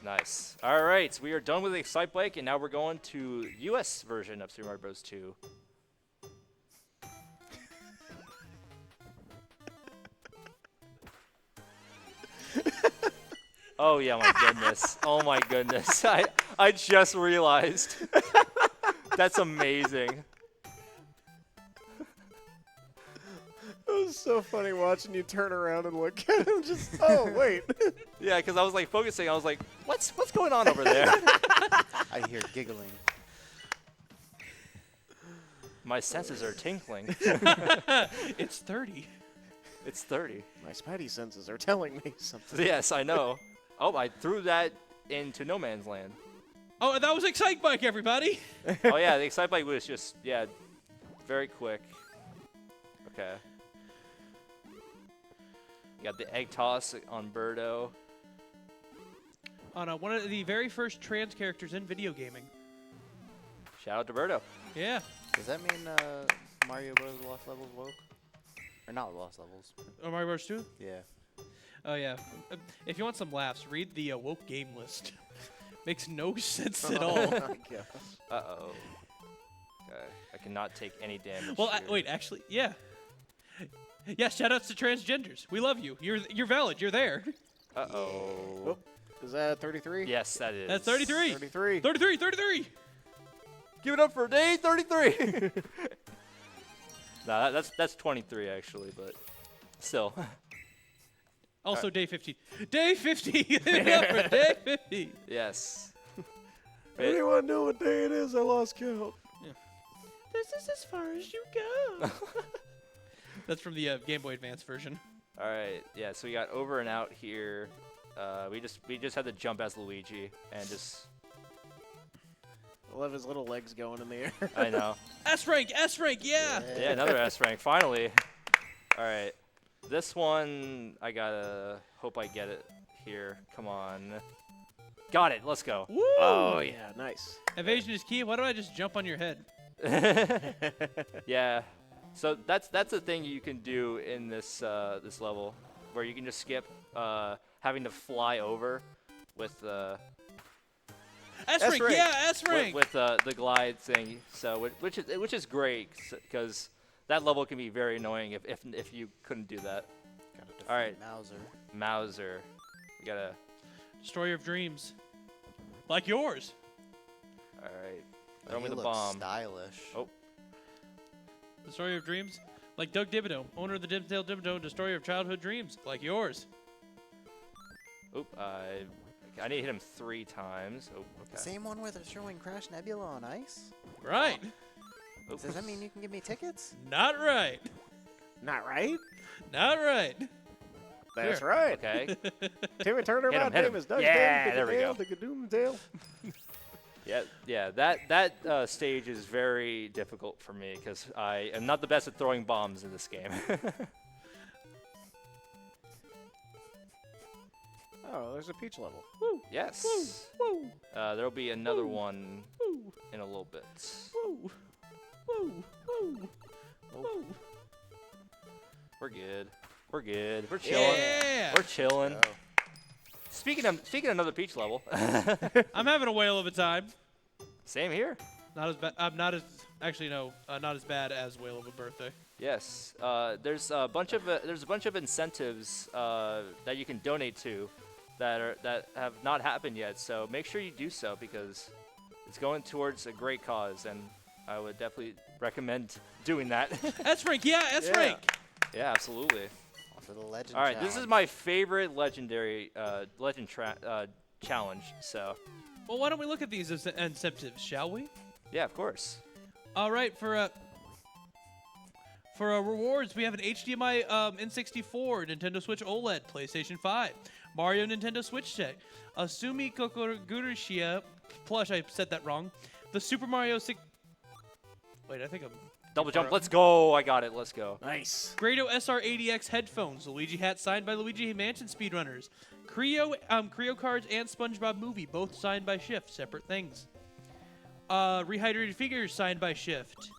Nice. All right, we are done with the Excite Bike, and now we're going to US version of Super Mario Bros. 2. Oh yeah, my goodness. Oh my goodness. I just realized. That's amazing. It was so funny watching you turn around and look at him. Just, oh, wait. Yeah, because I was like focusing. I was like, what's going on over there? I hear giggling. My senses are tinkling. It's 30. It's 30. My spidey senses are telling me something. Yes, I know. Oh, I threw that into no man's land. Oh, that was Excite Bike, everybody. Oh yeah, the Excite Bike was just, yeah, very quick. Okay. You got the egg toss on Birdo. On one of the very first trans characters in video gaming. Shout out to Birdo. Yeah. Does that mean Mario Bros. Lost Levels woke? Or not Lost Levels? Oh, Mario Bros. 2? Yeah. Oh, yeah. If you want some laughs, read the woke game list. Makes no sense at all. My gosh. Uh-oh. Okay. I cannot take any damage. Well, here. wait, actually, yeah. Yeah, shout-outs to transgenders. We love you. You're valid. You're there. Uh-oh. Oh, is that 33? Yes, that is. That's 33. 33. 33, 33. Give it up for day 33. Nah, that's 23 actually, but still. Also, day 50. Day 50. Yeah, for day 50. Yes. Anyone know what day it is? I lost count. This is as far as you go. That's from the Game Boy Advance version. All right. Yeah. So we got over and out here. We just had to jump as Luigi and just. I love his little legs going in the air. I know. S rank, yeah. Yeah, another S rank finally. All right. This one I gotta hope I get it here. Come on. Got it. Let's go. Woo! Oh, yeah, nice. Evasion is key. Why don't I just jump on your head? Yeah. So that's the thing you can do in this this level, where you can just skip having to fly over with S-rank, yeah, S-rank. with the glide thing. So which is great because that level can be very annoying if you couldn't do that. Gotta defeat All right. Mauser. We gotta. Destroyer of Dreams. Like yours. All right. But Throw he me the looks bomb. stylish. Oh. Destroyer of Dreams. Like Doug Dibido, owner of the Dimsdale Dibido, Destroyer of Childhood Dreams. Like yours. Oop. I need to hit him 3 times. Oh. The Okay. same one with a showing Crash Nebula on ice? Right. Oops. Does that mean you can give me tickets? Not right. Not right? Not right. That's Here. right. Okay. Timmy Turner, Hit my him, hit name him. is Doug Yeah, Dale, there we go. Doomsdale. Yeah. That stage is very difficult for me because I am not the best at throwing bombs in this game. Oh, there's a Peach level. Yes. Woo. There'll be another Woo. one Woo. in a little bit. Woo. Woo. Woo. Woo. We're good. We're good. We're chilling. Yeah. We're chilling. Oh. Speaking of another Peach level. I'm having a whale of a time. Same here. Not as bad. I'm not as actually no, not as bad as Whale of a Birthday. Yes. There's a bunch of incentives that you can donate to that have not happened yet. So make sure you do so because it's going towards a great cause, and I would definitely recommend doing that. S-rank, yeah, S-rank. Yeah, absolutely. For the legend All right, this is challenge. my favorite legendary challenge. So Well, why don't we look at these as incentives, shall we? yeah, of course. All right, for rewards, we have an HDMI N64, Nintendo Switch OLED, PlayStation 5, Mario Nintendo Switch Set, a Sumi Kokogurushia plush. I said that wrong. The Super Mario 6. Wait, I think I'm. Double jump. Let's go. I got it. Let's go. Nice. Grado SR80X headphones, Luigi hat signed by Luigi Mansion speedrunners, Creo cards, and SpongeBob movie, both signed by Shift, separate things. Rehydrated figures signed by Shift.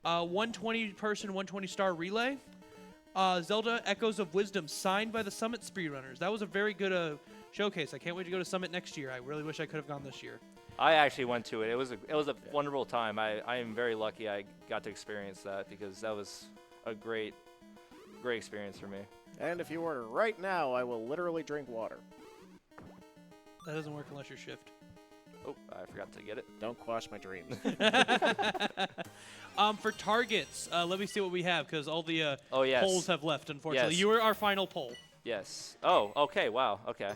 120-person, 120-star relay. Zelda Echoes of Wisdom signed by the Summit speedrunners. That was a very good showcase. I can't wait to go to Summit next year. I really wish I could have gone this year. I actually went to it. It was a wonderful time. I am very lucky I got to experience that because that was a great experience for me. And if you order right now, I will literally drink water. That doesn't work unless you're Shift. Oh, I forgot to get it. Don't quash my dreams. For targets, let me see what we have because all the Oh yes. polls have left, unfortunately. Yes. You were our final poll. Yes. Oh, okay. Wow. Okay.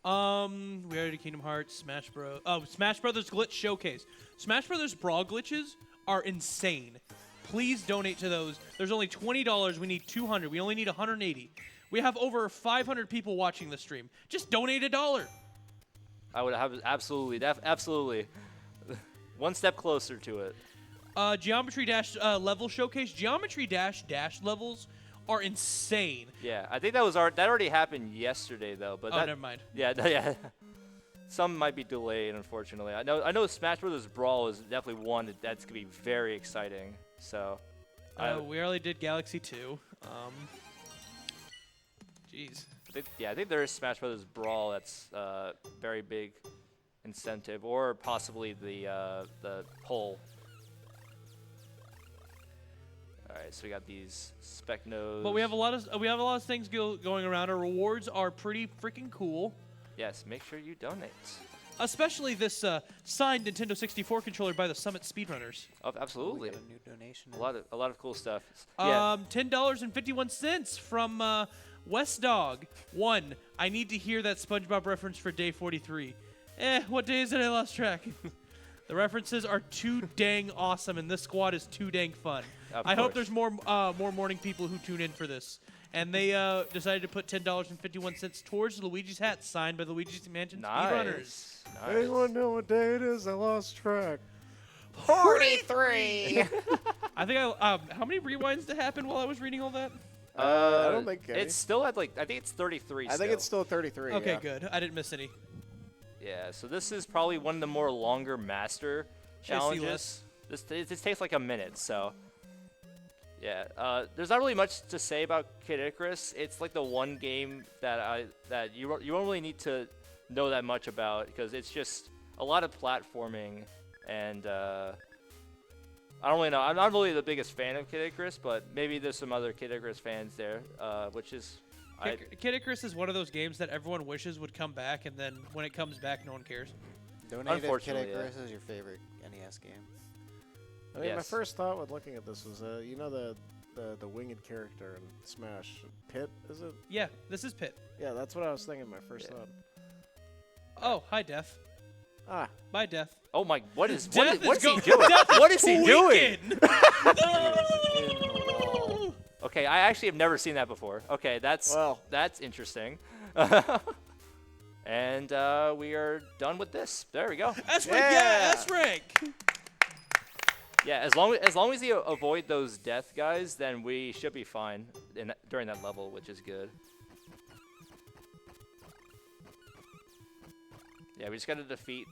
We already did Kingdom Hearts, Smash Bros. Oh, Smash Brothers Glitch Showcase. Smash Brothers Brawl glitches are insane. Please donate to those. There's only $20. We need 200. We only need 180. We have over 500 people watching the stream. Just donate $1. I would have absolutely, absolutely, one step closer to it. Geometry Dash level showcase. Geometry Dash levels are insane. Yeah, I think that already happened yesterday though. But Oh, never mind. Yeah, yeah. Some might be delayed, unfortunately. I know Smash Bros. Brawl is definitely one that's gonna be very exciting. So. We already did Galaxy 2. Jeez. I think there is Smash Bros. Brawl that's very big incentive, or possibly the poll. All right, so we got these spec nodes. But we have a lot of things going around. Our rewards are pretty freaking cool. Yes, make sure you donate. Especially this signed Nintendo 64 controller by the Summit speedrunners. Oh, We absolutely. got a new donation. A lot of cool stuff. Yeah. $10.51 from West Dog. 1. I need to hear that SpongeBob reference for day 43. What day is it? I lost track. The references are too dang awesome, and this squad is too dang fun. Of I hope course. there's more morning people who tune in for this. And they decided to put $10.51 towards Luigi's hat, signed by Luigi's Mansion speedrunners. Nice. Anyone know what day it is? I lost track. 43! I think how many rewinds did happen while I was reading all that? I don't think any. It's still at I think it's 33. I think it's still 33. Okay, yeah. good. I didn't miss any. Yeah, so this is probably one of the more longer master I see challenges. This takes like a minute, so Yeah. There's not really much to say about Kid Icarus. It's like the one game that you don't really need to know that much about because it's just a lot of platforming and I don't really know. I'm not really the biggest fan of Kid Icarus, but maybe there's some other Kid Icarus fans there, which is. Kid Icarus is one of those games that everyone wishes would come back, and then when it comes back, no one cares. Donated Kid Unfortunately, Icarus is your favorite NES game. I mean, my Yes. first thought with looking at this was, you know, the winged character in Smash, Pit, is it? Yeah, this is Pit. Yeah, that's what I was thinking. My first thought. Oh, hi, Death. Ah, Bye, Death. Oh my! What is Death what's is he doing? Death What is he doing? In the wall. Okay, I actually have never seen that before. Okay, that's interesting. And we are done with this. There we go. S-rank, yeah, S-rank. Yeah, as long as you avoid those death guys, then we should be fine during that level, which is good. Yeah, we just got to defeat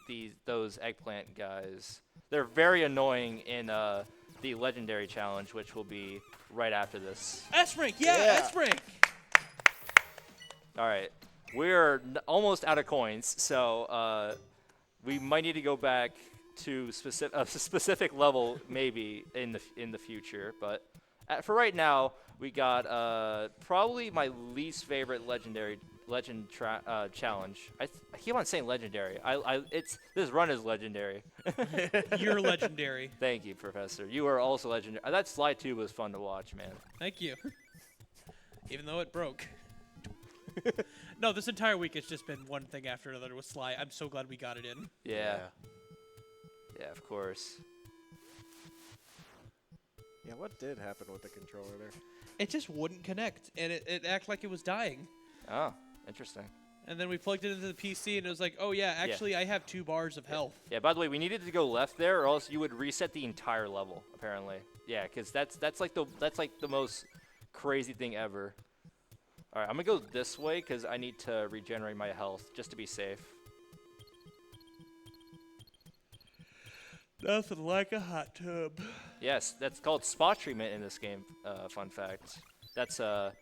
those eggplant guys. They're very annoying in the legendary challenge, which will be right after this. S-rank, yeah, S-rank. All right, we're almost out of coins, so we might need to go back to a specific level maybe in the future. But for right now, we got probably my least favorite challenge. I keep on saying legendary. This run is legendary. You're legendary. Thank you, Professor. You are also legendary. That slide 2 was fun to watch, man. Thank you. Even though it broke. No, this entire week it's just been one thing after another with Sly. I'm so glad we got it in. Yeah. Yeah, of course. yeah. What did happen with the controller there? It just wouldn't connect, and it acted like it was dying. Oh, interesting. And then we plugged it into the PC, and it was like, oh yeah, actually I have 2 bars of health. Yeah, by the way, we needed to go left there, or else you would reset the entire level, apparently. Yeah, because that's like the most crazy thing ever. All right, I'm gonna go this way because I need to regenerate my health just to be safe. Nothing like a hot tub. Yes, that's called spot treatment in this game. Fun fact. That's a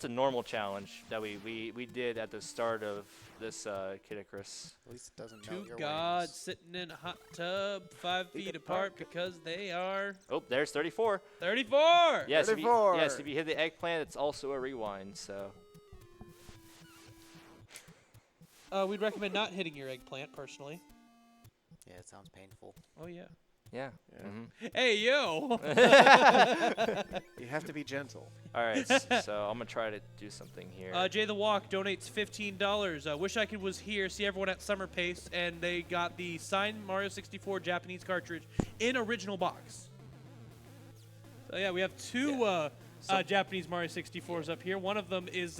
normal challenge that we did at the start of this Kid Icarus. At least it doesn't 2 melt your gods wings. sitting in a hot tub, 5 feet apart because they are Oh, there's 34. 34. Yes, 34. If you hit the eggplant, it's also a rewind. So. We'd recommend not hitting your eggplant personally. Yeah, it sounds painful. Oh yeah. Yeah. Yeah. Mhm. Hey yo. You have to be gentle. All right, so I'm gonna try to do something here. Jay the Walk donates $15. Wish I was here. See everyone at Summer Pace, and they got the signed Mario 64 Japanese cartridge in original box. So yeah, we have 2 Japanese Mario 64s up here. One of them is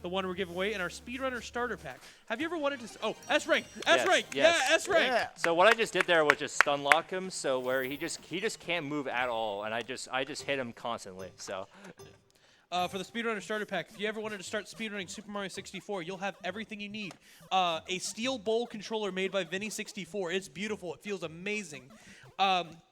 the one we're giving away in our Speedrunner starter pack. Have you ever wanted to? Oh, S-rank, S-rank, yes. yeah, S-rank. Yeah. So what I just did there was just stun lock him, so where he just can't move at all, and I just hit him constantly. So. For the Speedrunner starter pack, if you ever wanted to start speedrunning Super Mario 64, you'll have everything you need. A steel bowl controller made by Vinny64. It's beautiful. It feels amazing.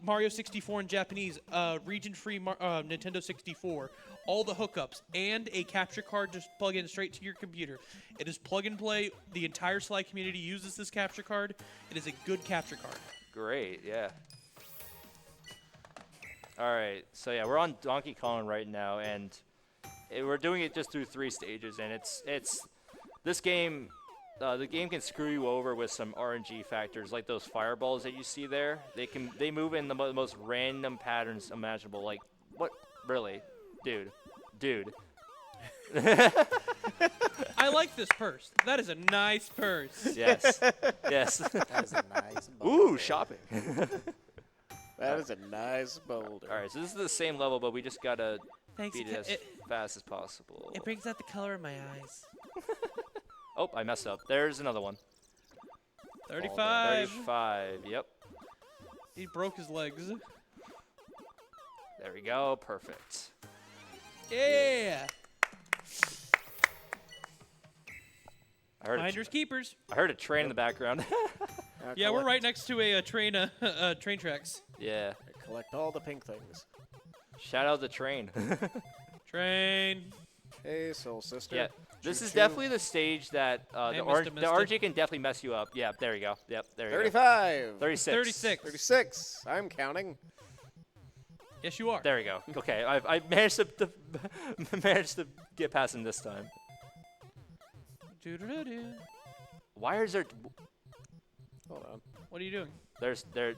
Mario 64 in Japanese, region-free Nintendo 64, all the hookups, and a capture card just plug in straight to your computer. It is plug and play. The entire Sly community uses this capture card. It is a good capture card. Great, yeah. All right, so yeah, we're on Donkey Kong right now, and we're doing it just through 3 stages, and it's this game. The game can screw you over with some RNG factors, like those fireballs that you see there. They move in the most random patterns imaginable. Like, what? Really, dude. I like this purse. That is a nice purse. Yes. That is a nice Ooh, boulder. shopping. That is a nice boulder. All right, so this is the same level, but we just gotta Thanks. beat it as fast as possible. It brings out the color in my eyes. Oh, I messed up. There's another one. 35. 35. Yep. He broke his legs. There we go. Perfect. Yeah. I Finders keepers. heard a train in the background. Yeah, we're right next to a train tracks. Yeah. Collect all the pink things. Shout out the train. Train. Hey, Soul Sister. Yeah, this is Choo-choo. definitely the stage that Hey, the Mr. RG can definitely mess you up. Yeah, there you go. Yep, there you go. 35. 36. 36. 36. I'm counting. Yes, you are. There we go. Okay, I managed to managed to get past him this time. Doo-doo-doo-doo. Why is there? Hold on. What are you doing?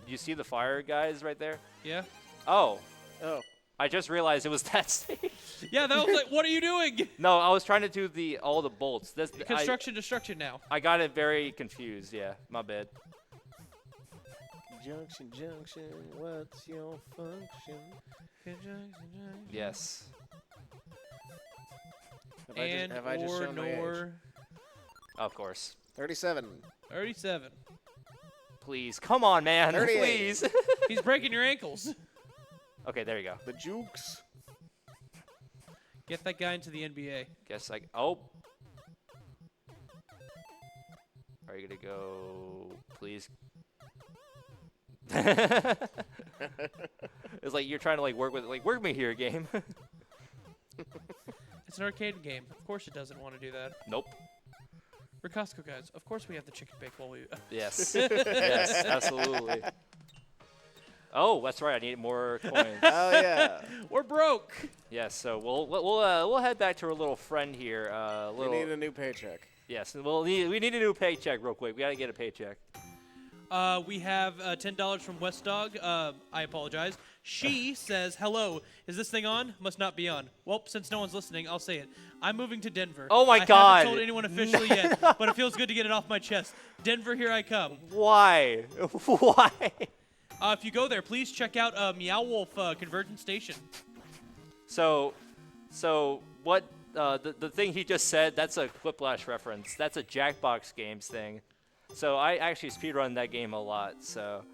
You see the fire guys right there? Yeah. Oh, Oh. I just realized it was that stage. Yeah, that was like, what are you doing? No, I was trying to do all the bolts. Construction, destruction now. I got it very confused. Yeah, my bad. Junction, junction, what's your function? Yes. Have I just shown my age? Of course. 37. 37. Please, come on, man. 38. Please. He's breaking your ankles. Okay, there you go. The jukes. Get that guy into the NBA. Guess like oh. Are you gonna go? Please. It's like you're trying to like work me here, game. It's an arcade game. Of course it doesn't want to do that. Nope. We're Costco guys. Of course we have the chicken bake while we... Yes. Yes, absolutely. Oh, that's right. I need more coins. Oh, yeah. We're broke. Yes. So we'll head back to our little friend here. We need a new paycheck. Yes. We need a new paycheck real quick. We gotta get a paycheck. We have $10 from West Dog. I apologize. She says, hello, is this thing on? Must not be on. Well, since no one's listening, I'll say it. I'm moving to Denver. Oh my I God. haven't told anyone officially yet, but it feels good to get it off my chest. Denver, here I come. Why? Why? If you go there, please check out Meow Wolf Convergence Station. So what? The thing he just said, that's a Quiplash reference. That's a Jackbox Games thing. So I actually speedrun that game a lot. So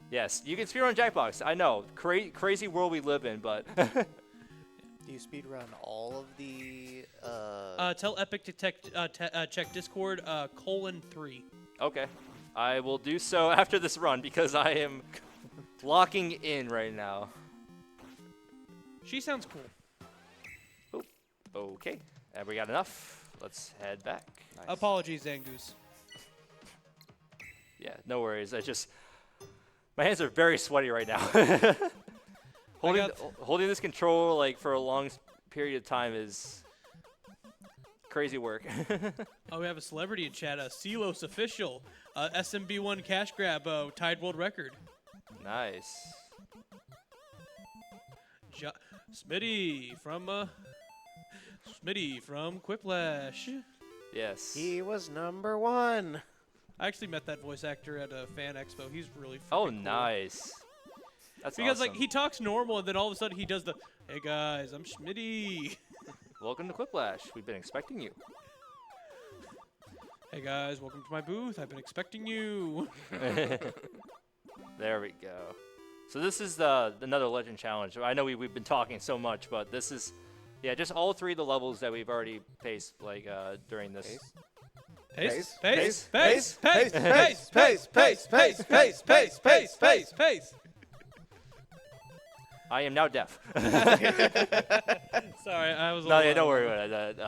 yes, you can speedrun Jackbox. I know, crazy world we live in, but. Do you speedrun all of the? Tell Epic to check Discord :3. Okay, I will do so after this run because I am locking in right now. She sounds cool. Oh, okay, and we got enough. Let's head back. Nice. Apologies, Zangoose. Yeah, no worries. My hands are very sweaty right now. Holding this control like for a long period of time is crazy work. Oh, we have a celebrity in chat. Celos official. SMB1 cash grab tied world record. Nice. Smitty from Quiplash. Yes. He was #1. I actually met that voice actor at a fan expo. He's really freaking Oh, cool. nice. That's Because awesome. like he talks normal and then all of a sudden he does the, hey guys, I'm Schmitty. Welcome to Quiplash. We've been expecting you. Hey guys, welcome to my booth. I've been expecting you. There we go. So this is another Legend Challenge. I know we've been talking so much, but this is, yeah, just all three of the levels that we've already paced like during this. Pace, Pace, pace, pace, pace, pace, pace, pace, pace, pace, pace, pace, pace, pace, pace. I am now deaf. Sorry, I was. No, yeah, don't worry about it.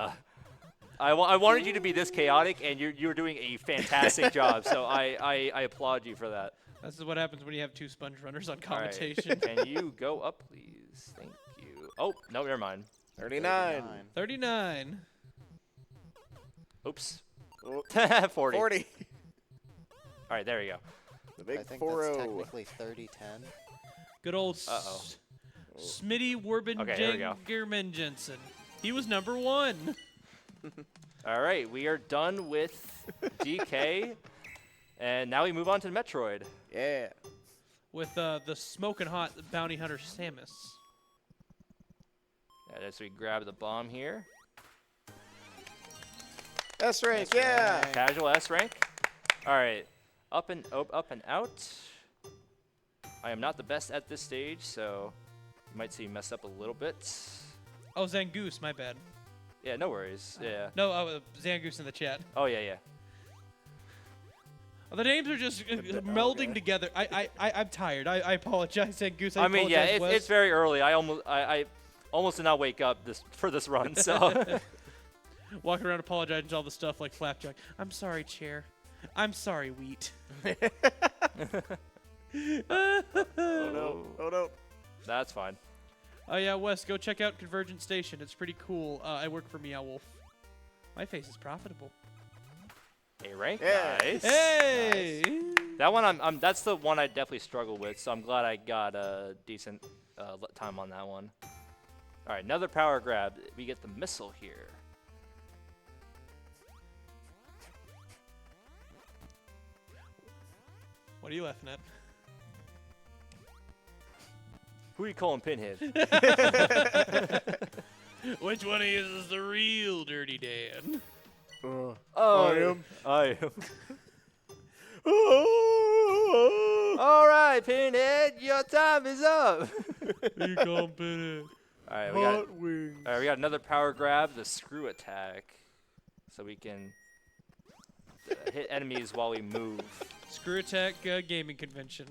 I wanted you to be this chaotic, and you're doing a fantastic job. So I applaud you for that. This is what happens when you have two sponge runners on All right. commentation. Can you go up, please? Thank you. Oh, no, never mind. 39. 39. Oops. Oh, 40. 40. All right, there we go. The I big think 4-0. that's technically 30-10. Good old Uh-oh. Smitty Okay, here we go. Werbenjengerman Jensen. He was #1. All right, we are done with DK, and now we move on to Metroid. Yeah. With the smoking hot bounty hunter Samus. And so we grab the bomb here. S rank, yeah. Casual S rank. All right, up and out. I am not the best at this stage, so you might see me mess up a little bit. Oh, Zangoose, my bad. Yeah, no worries. Yeah. No, Zangoose in the chat. Oh yeah, yeah. The names are just melding together. I'm tired. I apologize, Zangoose. I mean, yeah, apologize, Wes. it's very early. I almost did not wake up for this run, so. Walking around apologizing to all the stuff like Flapjack. I'm sorry, Chair. I'm sorry, Wheat. Oh no! Oh no! That's fine. Oh yeah, Wes, go check out Convergence Station. It's pretty cool. I work for Meow Wolf. My face is profitable. A rank, Yeah. nice. Hey! That one, that's the one I definitely struggle with. So I'm glad I got a decent time on that one. All right, another power grab. We get the missile here. What are you laughing at? Who are you calling Pinhead? Which one of you is the real Dirty Dan? Oh, I am. All right, Pinhead, your time is up. You call him Pinhead. All right, Wings. we got another power grab, the screw attack, so we can hit enemies while we move. Screw Attack Gaming Convention.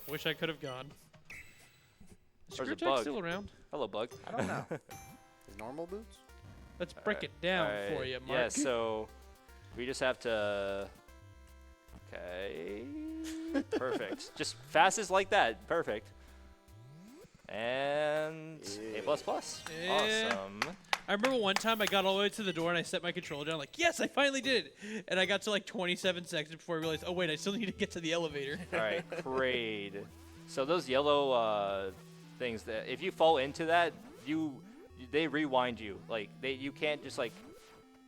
Wish I could have gone. Is There's Screw a Attack bug. still around? Hello, bug. I don't know. Normal boots? Let's break it down All for right, you, Mark. Yeah, so we just have to. Okay. Perfect. Just fastest like that. Perfect. And A++. Yeah. Awesome. I remember one time I got all the way to the door and I set my controller down like, yes, I finally did it. And I got to like 27 seconds before I realized, oh wait, I still need to get to the elevator. All right, grade. So those yellow things that if you fall into that, they rewind you. Like you can't just like,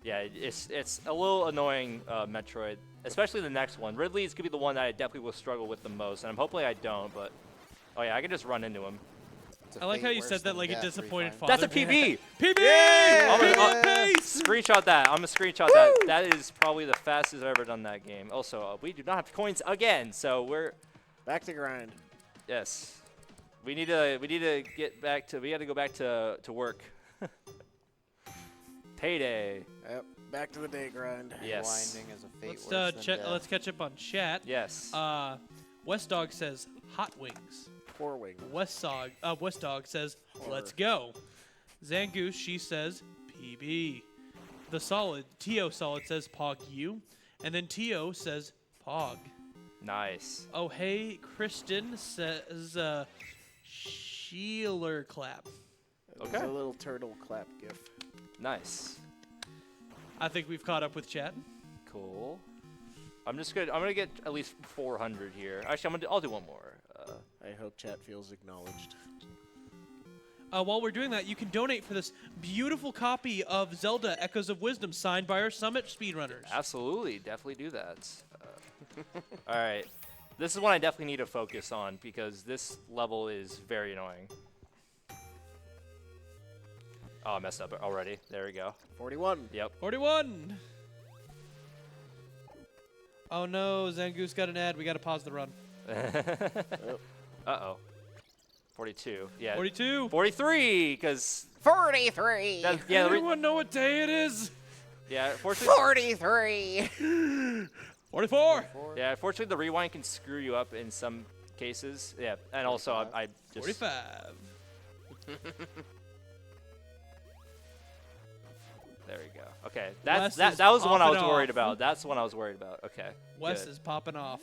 yeah, it's a little annoying Metroid, especially the next one. Ridley's gonna be the one that I definitely will struggle with the most, and I'm hopefully I don't. But oh yeah, I can just run into him. I like how you said that like a disappointed father. That's a PB. PB! Yeah! Pace! Screenshot that. I'm gonna screenshot that. That is probably the fastest I've ever done that game. Also, we do not have coins again, so we're Back to grind. yes. We need to get back to. We got to go back to work. Payday. Yep. Back to the day grind. Yes. Winding is a fate Let's worse than death. let's catch up on chat. Yes. West Dog says hot wings. 4 wings. West Dog says let's Horror. go. Zangoose, she says PB. The Solid, Tio Solid says Pog U. And then Tio says Pog. Nice. Oh, hey, Kristen says Sheeler clap. There's a little turtle clap gif. Nice. I think we've caught up with chat. Cool. I'm gonna get at least 400 here. Actually, I'll do one more. I hope chat feels acknowledged. While we're doing that, you can donate for this beautiful copy of Zelda Echoes of Wisdom signed by our Summit speedrunners. Absolutely, definitely do that. All right, this is one I definitely need to focus on because this level is very annoying. Oh, I messed up already. There we go. 41. Yep. 41! Oh no, Zangoose got an ad. We gotta pause the run. Uh-oh. 42. Yeah. 42! 43, because 43. yeah, Anyone know what day it is? yeah. Fortunately, 43. 44! yeah. Fortunately, the rewind can screw you up in some cases. Yeah, and also I just 45. there we go. Okay, Wes that is was the one I was popping worried off. about. That's the one I was worried about. Okay. Wes good. is popping off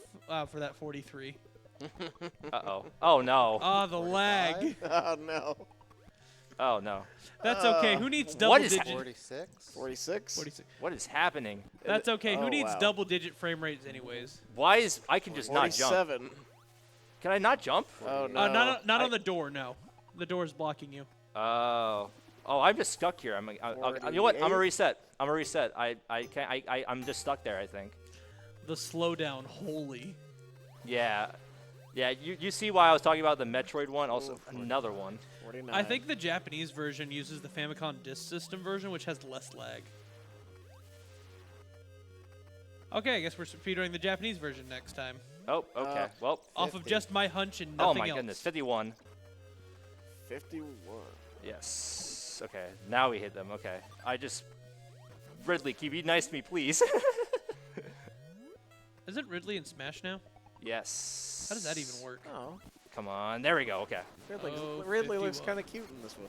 for that 43. Uh-oh. Oh no. Ah, the lag. Oh no. Oh no. That's okay. Who needs double What is digit? 46? 46. 46. What is happening? That's okay. Who Oh, needs wow. double digit frame rates anyways? Why is I can just not jump? 47. Can I not jump? Oh no. Not on the door. No, the door's blocking you. Oh. Oh, I'm just stuck here. You know what? I'm gonna 48? reset. I'm gonna reset. I can't. I'm just stuck there. I think. The slowdown, holy. Yeah. Yeah. You see why I was talking about the Metroid one? Also, another one. 49. I think the Japanese version uses the Famicom Disk System version, which has less lag. Okay, I guess we're speedrunning the Japanese version next time. Oh. Okay. Well. Off of 50. just my hunch and Oh nothing my else. goodness. 51. 51. Yes. Okay. Now we hit them. Okay. Ridley, can you be nice to me, please? Isn't Ridley in Smash now? Yes. How does that even work? Oh, Come on. There we go. Okay. Ridley looks 51. kind of cute in this one.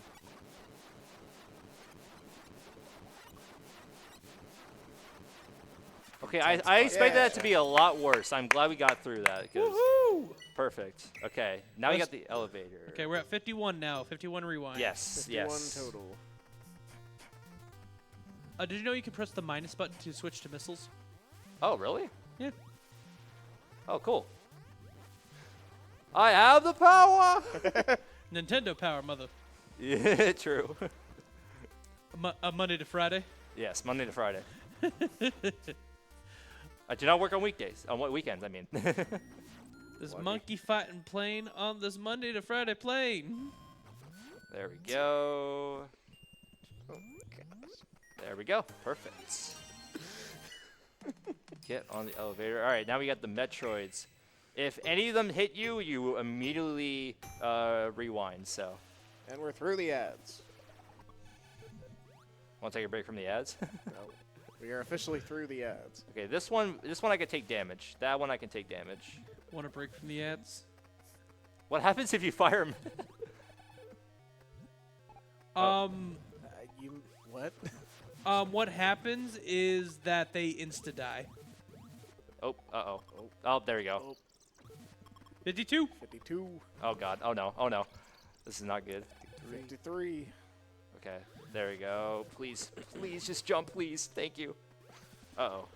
Okay, I expected that to be a lot worse. I'm glad we got through that. Woohoo! Perfect. Okay, now we got the elevator. Okay, we're at 51 now. 51 rewind. Yes, 51 yes. total. Did you know you can press the minus button to switch to missiles? Oh, really? Yeah. Oh, cool. I have the power! Nintendo Power, mother. Yeah, true. Monday to Friday. Yes, Monday to Friday. I do not work on weekdays. On what weekends, I mean. This monkey fighting plane on this Monday to Friday plane. There we go. There we go. Perfect. Get on the elevator. All right, now we got the Metroids. If any of them hit you, you immediately rewind. So, And we're through the ads. want to take a break from the ads? No, we are officially through the ads. Okay, this one I can take damage. That one I can take damage. Want to break from the ads? What happens if you fire him? You what? What happens is that they insta die. Oh, uh-oh. Oh, there we go. Oh. 52. 52, Oh, God. Oh, no. Oh, no. This is not good. 53. Okay, there we go. Please, please, just jump, please. Thank you. Uh-oh.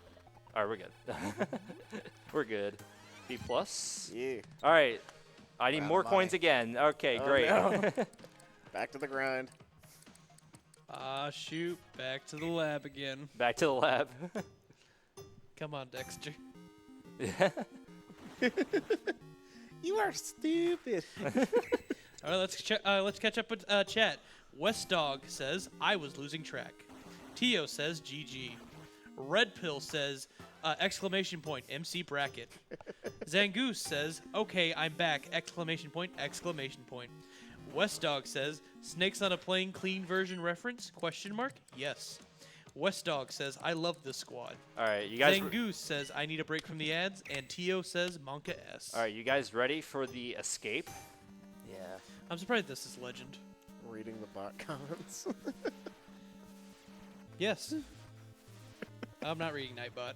All right, we're good. We're good. B+. Yeah. All right. I need Round more money. coins again. Okay, Oh, great. no. Back to the grind. Ah, shoot. Back to the lab again. Back to the lab. Come on, Dexter. You are stupid. All right, let's catch up with chat. West Dog says, I was losing track. Tio says, GG. Red Pill says, exclamation point, MC bracket. Zangoose says, okay, I'm back, exclamation point, exclamation point. West Dog says, snakes on a plane clean version reference, question mark, yes. West Dog says, I love this squad. All right, you guys. Zangoose says, I need a break from the ads. And Tio says, Monka S. All right, you guys ready for the escape? Yeah. I'm surprised this is legend. Reading the bot comments. Yes. I'm not reading Nightbot.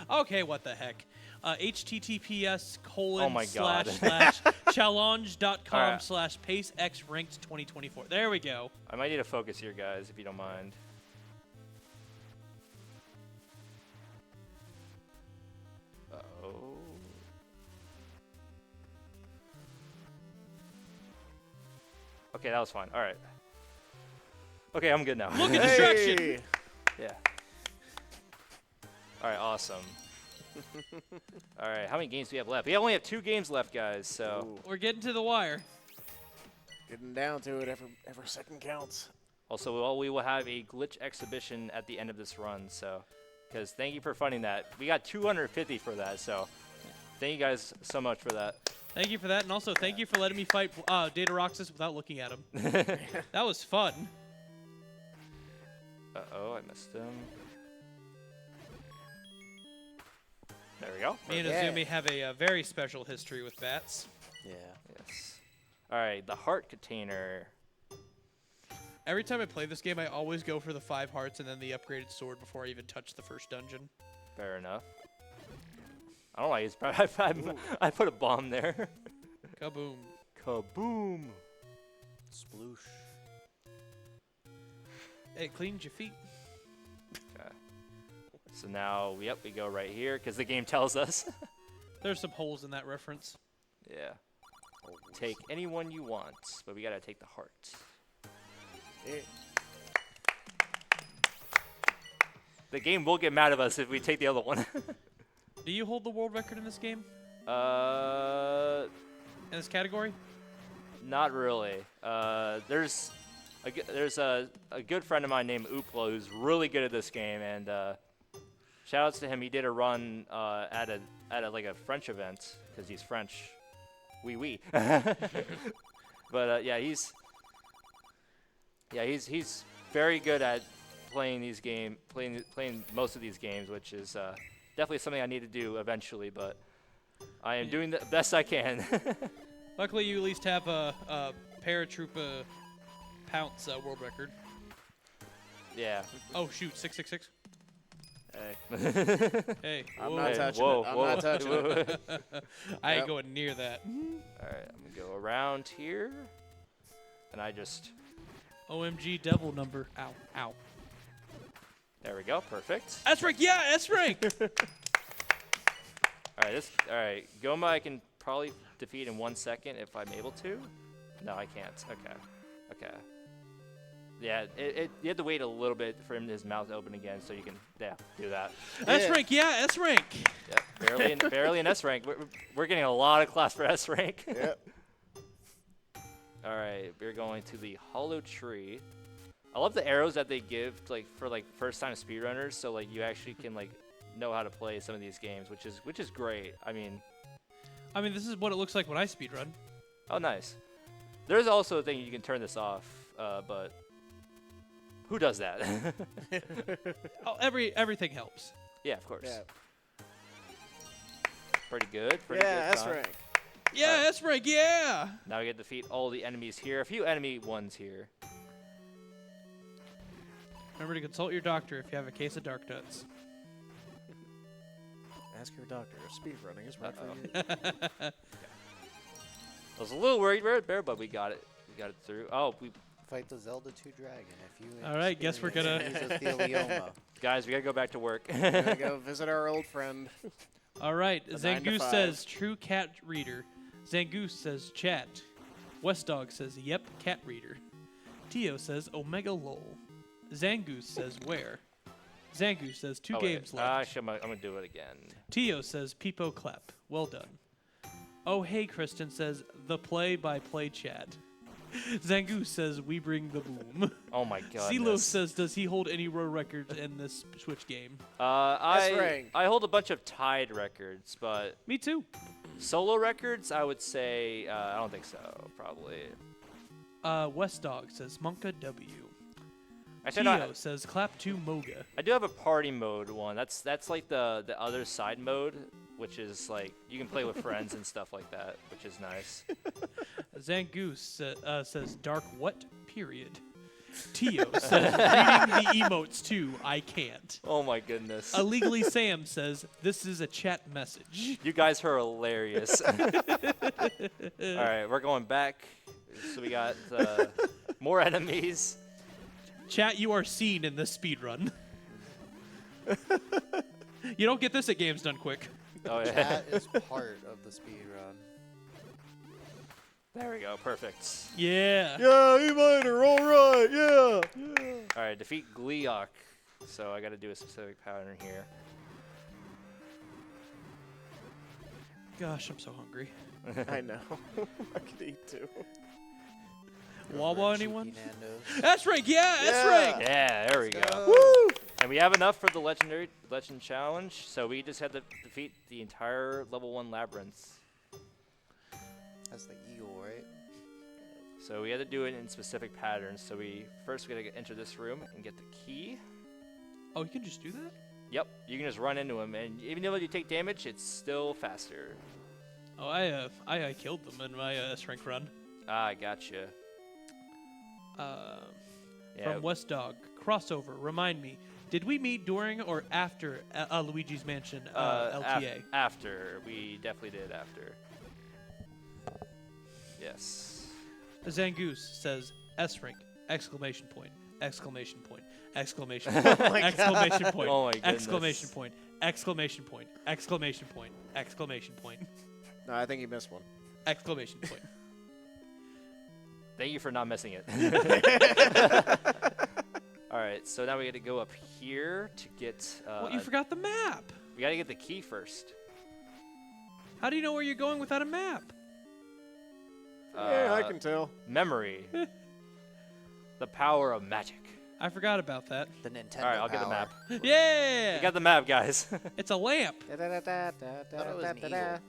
Okay, what the heck. HTTPS : Oh my God. challenge.com Alright. / PaceX ranked 2024. There we go. I might need to focus here, guys, if you don't mind. Uh-oh. Okay, that was fine. All right. Okay, I'm good now. Look at distraction. Hey! Yeah. All right, awesome. All right, how many games do we have left? We only have 2 games left, guys, so. Ooh, We're getting to the wire. getting down to it. Every second counts. Also, we will have a glitch exhibition at the end of this run, so. Because thank you for funding that. We got 250 for that, so. Thank you guys so much for that. Thank you for that, and also thank you for letting me fight Data Roxas without looking at him. That was fun. Uh-oh, I missed him. There we go. Me and Yeah. Azumi have a very special history with bats. Yeah. Yes. All right, the heart container. Every time I play this game, I always go for the 5 hearts and then the upgraded sword before I even touch the first dungeon. Fair enough. I don't like it. I put a bomb there. Kaboom. Kaboom. Sploosh. It cleans your feet. Okay. So now, yep, we go right here because the game tells us. There's some holes in that reference. Yeah. Take any one you want, but we gotta take the heart. Yeah. The game will get mad at us if we take the other one. Do you hold the world record in this game? uh, In this category? not really. There's a good friend of mine named Oopla who's really good at this game, and shout outs to him. He did a run at a like a French event because he's French. Oui, oui. But yeah, he's very good at playing these playing most of these games, which is definitely something I need to do eventually, but I am doing the best I can. Luckily, you at least have a paratroopa pounce world record. Yeah. Oh shoot, 666. Hey, Hey, I'm whoa. not touching whoa, it. I'm whoa. not touching it. I ain't Yep. going near that. All right, I'm gonna go around here, and I just. OMG devil number. Ow, ow. There we go. Perfect. S rank, yeah, S rank. All right, all right. Goma, I can probably defeat in 1 second if I'm able to. No, I can't. Okay. Yeah, you have to wait a little bit for his mouth to open again, so you can do that. S rank, yeah, S rank. Yep, barely in S rank. We're getting a lot of class for S rank. Yep. All right, we're going to the hollow tree. I love the arrows that they give for first time speedrunners, so like you actually can like know how to play some of these games, which is great. I mean, this is what it looks like when I speedrun. oh nice. There's also a thing you can turn this off, but who does that? Oh, everything helps. Yeah, of course. Yeah. Pretty good. Yeah, Good S John. rank. Yeah, S rank, yeah. Now we get to defeat all the enemies here. A few enemy ones here. Remember to consult your doctor if you have a case of dark nuts. Ask your doctor if speedrunning is right for you. I was a little worried right there, but we got it. We got it through. Oh, we Fight the Zelda 2 dragon if you. All right, guess we're experience mesothelioma. guys, we gotta go back to work. We're gonna go visit our old friend. All right, The 9 to Zangoose 5. says true cat reader. Zangoose says chat. West Dog says yep, cat reader. Tio says omega lol. Zangoose says where. Zangoose says two Oh, wait. games left. Actually, I'm gonna do it again. Tio says Peepo clap. Well done. Oh hey, Kristen says the play by play chat. Zangoose says we bring the boom. Oh my god. CeeLo says does he hold any row records in this Switch game? rank. I hold a bunch of tied records, but Me too. solo records, I would say I don't think so. Probably. West Dog says Monka W. Actually, Tio no, says clap to Moga. I do have a party mode one. That's like the other side mode, which is like you can play with friends and stuff like that, which is nice. Zangoose says dark what period. Tio says reading the emotes too. I can't. Oh my goodness. Illegally Sam says this is a chat message. You guys are hilarious. All right, we're going back. So we got more enemies. Chat, you are seen in this speed run. You don't get this at Games Done Quick. Oh yeah. Chat is part of the speed run. There we go. Perfect. Yeah. Yeah, E-minor, all right, yeah. All right, defeat Gleeok. So I got to do a specific pattern here. Gosh, I'm so hungry. I know. I could eat too. Wawa, Cheeky anyone? Nando's. S rank, yeah, S rank. Yeah, there we go. Woo! And we have enough for the legend challenge. So we just had to defeat the entire level 1 labyrinth. That's the eagle, right? So we had to do it in specific patterns. So we gotta enter this room and get the key. Oh, you can just do that? Yep, you can just run into him, and even though you take damage, it's still faster. Oh, I killed them in my S rank run. Ah, I gotcha. Yeah. From West Dog crossover. Remind me, did we meet during or after Luigi's Mansion LTA? After. We definitely did after. Yes. Zangoose says S rank! Exclamation point! Exclamation point! Exclamation point! Exclamation point! Oh my goodness. Exclamation point! Exclamation point! Exclamation point! Exclamation point! No, I think you missed one. Exclamation point! Thank you for not missing it. All right, so now we got to go up here to get. Well, you forgot the map. We got to get the key first. How do you know where you're going without a map? Yeah, I can tell. Memory. The power of magic. I forgot about that. The Nintendo All right, I'll get the power. map. Yeah! We got the map, guys. It's a lamp. I thought it was an eagle.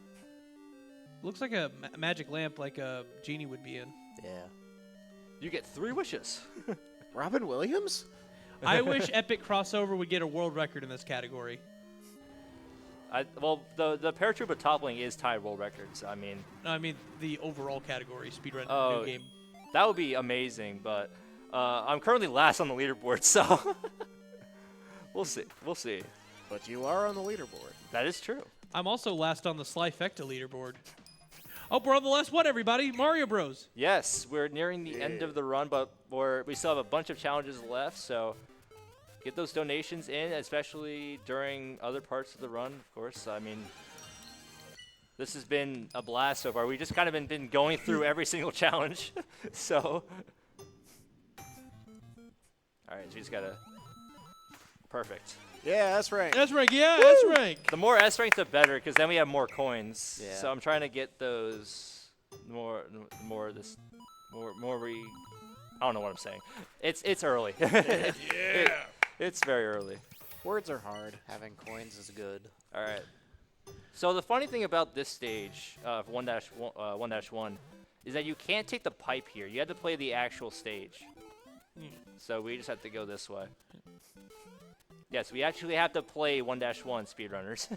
Looks like a magic lamp like a genie would be in. Yeah. You get 3 wishes. Robin Williams? I wish epiccr0ss0ver would get a world record in this category. Well, the paratrooper toppling is tied world records. I mean, No, I mean the overall category speedrun Oh. new game. that would be amazing, but I'm currently last on the leaderboard, so we'll see. We'll see. But you are on the leaderboard. That is true. I'm also last on the Slyfecta leaderboard. Oh, we're on the last one, everybody. Mario Bros. Yes, we're nearing the end of the run, but we still have a bunch of challenges left, so get those donations in, especially during other parts of the run, of course. I mean, this has been a blast so far. We just kind of been going through every single challenge, so. All right, so you just gotta. Perfect. Yeah, that's right. That's rank. Yeah, that's rank. The more S ranks, the better, because then we have more coins. Yeah. So I'm trying to get those more I don't know what I'm saying. It's early. It's very early. Words are hard. Having coins is good. All right. So the funny thing about this stage of 1-1 is that you can't take the pipe here. You have to play the actual stage. So we just have to go this way. Yes, we actually have to play 1-1 speedrunners.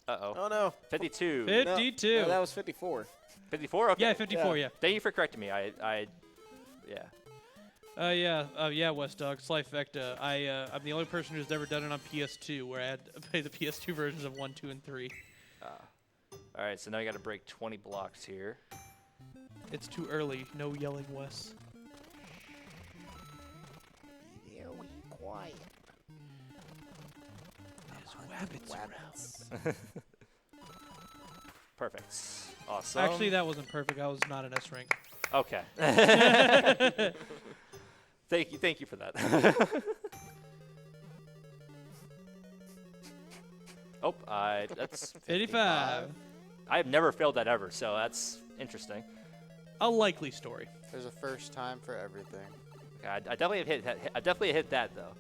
Uh-oh. Oh, no. 52. 52. No, that was 54. 54? Okay. Yeah, 54. Yeah. Thank you for correcting me. Yeah. Yeah, West Dog, Slyfecta. I'm the only person who's ever done it on PS2, where I had to play the PS2 versions of 1, 2, and 3. All right, so now you got to break 20 blocks here. It's too early. No yelling, Wes. Very quiet. There's rabbits around. Perfect. Awesome. Actually, that wasn't perfect. I was not an S rank. Okay. Thank you for that. Oh, that's 55. I have never failed that ever, so that's interesting. A likely story. There's a first time for everything. I definitely hit that though.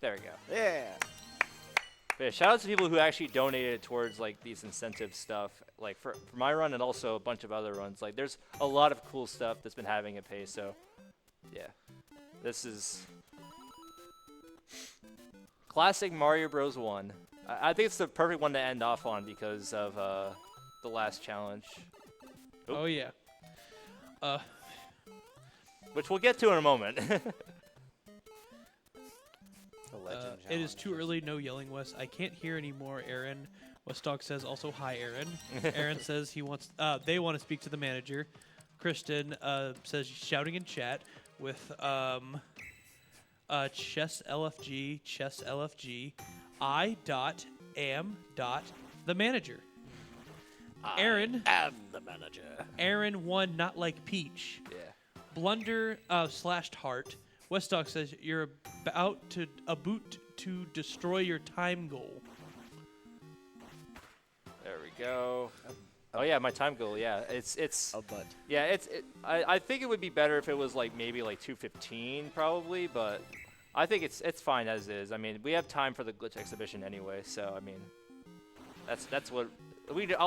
There we go. Yeah. But yeah, shout out to people who actually donated towards like these incentive stuff, like for my run and also a bunch of other runs. Like there's a lot of cool stuff that's been having a pay. So yeah, this is classic Mario Bros. 1. I think it's the perfect one to end off on because of the last challenge. Oop. Oh yeah. Which we'll get to in a moment. The legend It is too challenges. early. No yelling, Wes. I can't hear anymore, Aaron. Westdog says also hi, Aaron. Aaron says he wants. They want to speak to the manager. Kristen says shouting in chat with chess LFG. I.am.the manager. Aaron. I'm the manager. Aaron won not like Peach. Yeah. Blunder / heart. Westdog says you're about to destroy your time goal. There we go. Oh yeah, my time goal. Yeah, it's A butt. yeah, I think it would be better if it was like maybe like 2:15 probably, but I think it's fine as is. I mean, we have time for the glitch exhibition anyway, so I mean, that's what it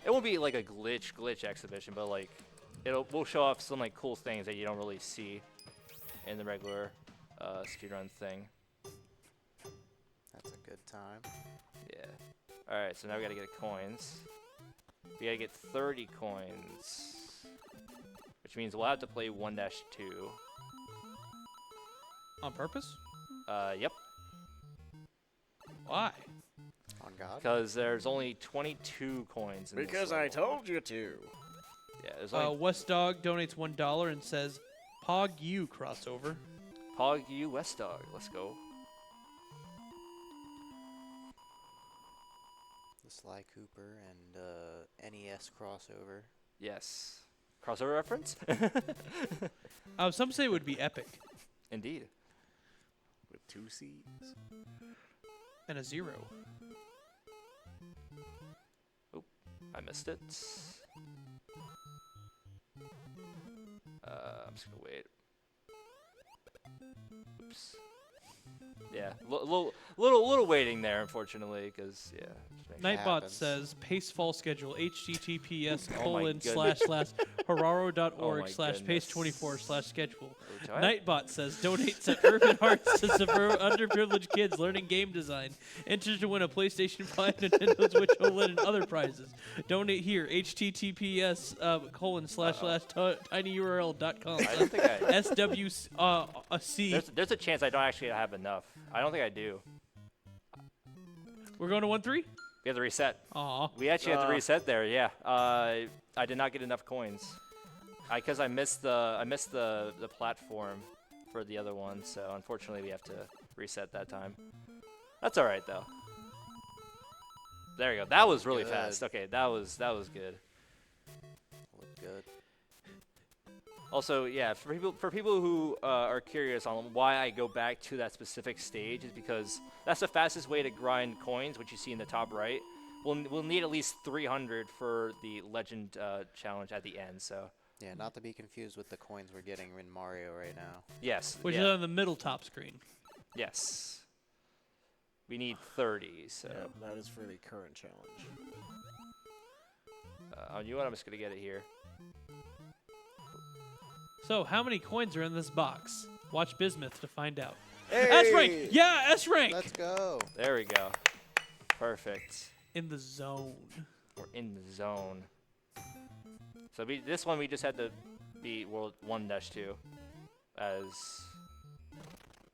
won't be like a glitch exhibition, but like we'll show off some like cool things that you don't really see in the regular speedrun thing. That's a good time. Yeah. All right, so now we gotta get coins. We gotta get 30 coins, which means we'll have to play 1-2. On purpose? Yep. Why? On God. Because there's only 22 coins in this Because I level. told you to. Yeah, there's only Westdog donates $1 and says, "Pog you crossover." Pog U West Dog. Let's go. The Sly Cooper and NES crossover. Yes. Crossover reference? Some say it would be epic Indeed. With 2 C's. and a 0. I missed it. I'm just gonna wait. Oops. Yeah, little waiting there, unfortunately, because yeah, Just make sure. Nightbot happens. says pace fall schedule https Oh my //hararo.org/pace24/schedule. Oh, what? Nightbot says donate to Urban Hearts to underprivileged kids learning game design. Enter to win a PlayStation 5, Nintendo Switch OLED, and other prizes. Donate here. https //tinyurl.com. I don't think I. SWC. There's a chance I don't actually have enough. I don't think I do. We're going to 1-3? We have to reset. Aw. We actually have to reset there. Yeah. I did not get enough coins. Because I missed the platform for the other one, so unfortunately we have to reset that time. That's all right though. There you go. That was really Good. fast. Okay, that was good. Looked good. Also, yeah, for people who are curious on why I go back to that specific stage is because that's the fastest way to grind coins, which you see in the top right. We'll need at least 300 for the legend challenge at the end. So Yeah, not to be confused with the coins we're getting in Mario right now. yes, Which yeah, is on the middle top screen. yes. We need 30. So Yeah, that is for the current challenge. you know what? I'm just gonna get it here. So, how many coins are in this box? Watch Bismuth to find out. Hey! S rank! Yeah, S rank! Let's go. There we go. Perfect. In the zone. We're in the zone. So this one we just had to beat World 1-2 as.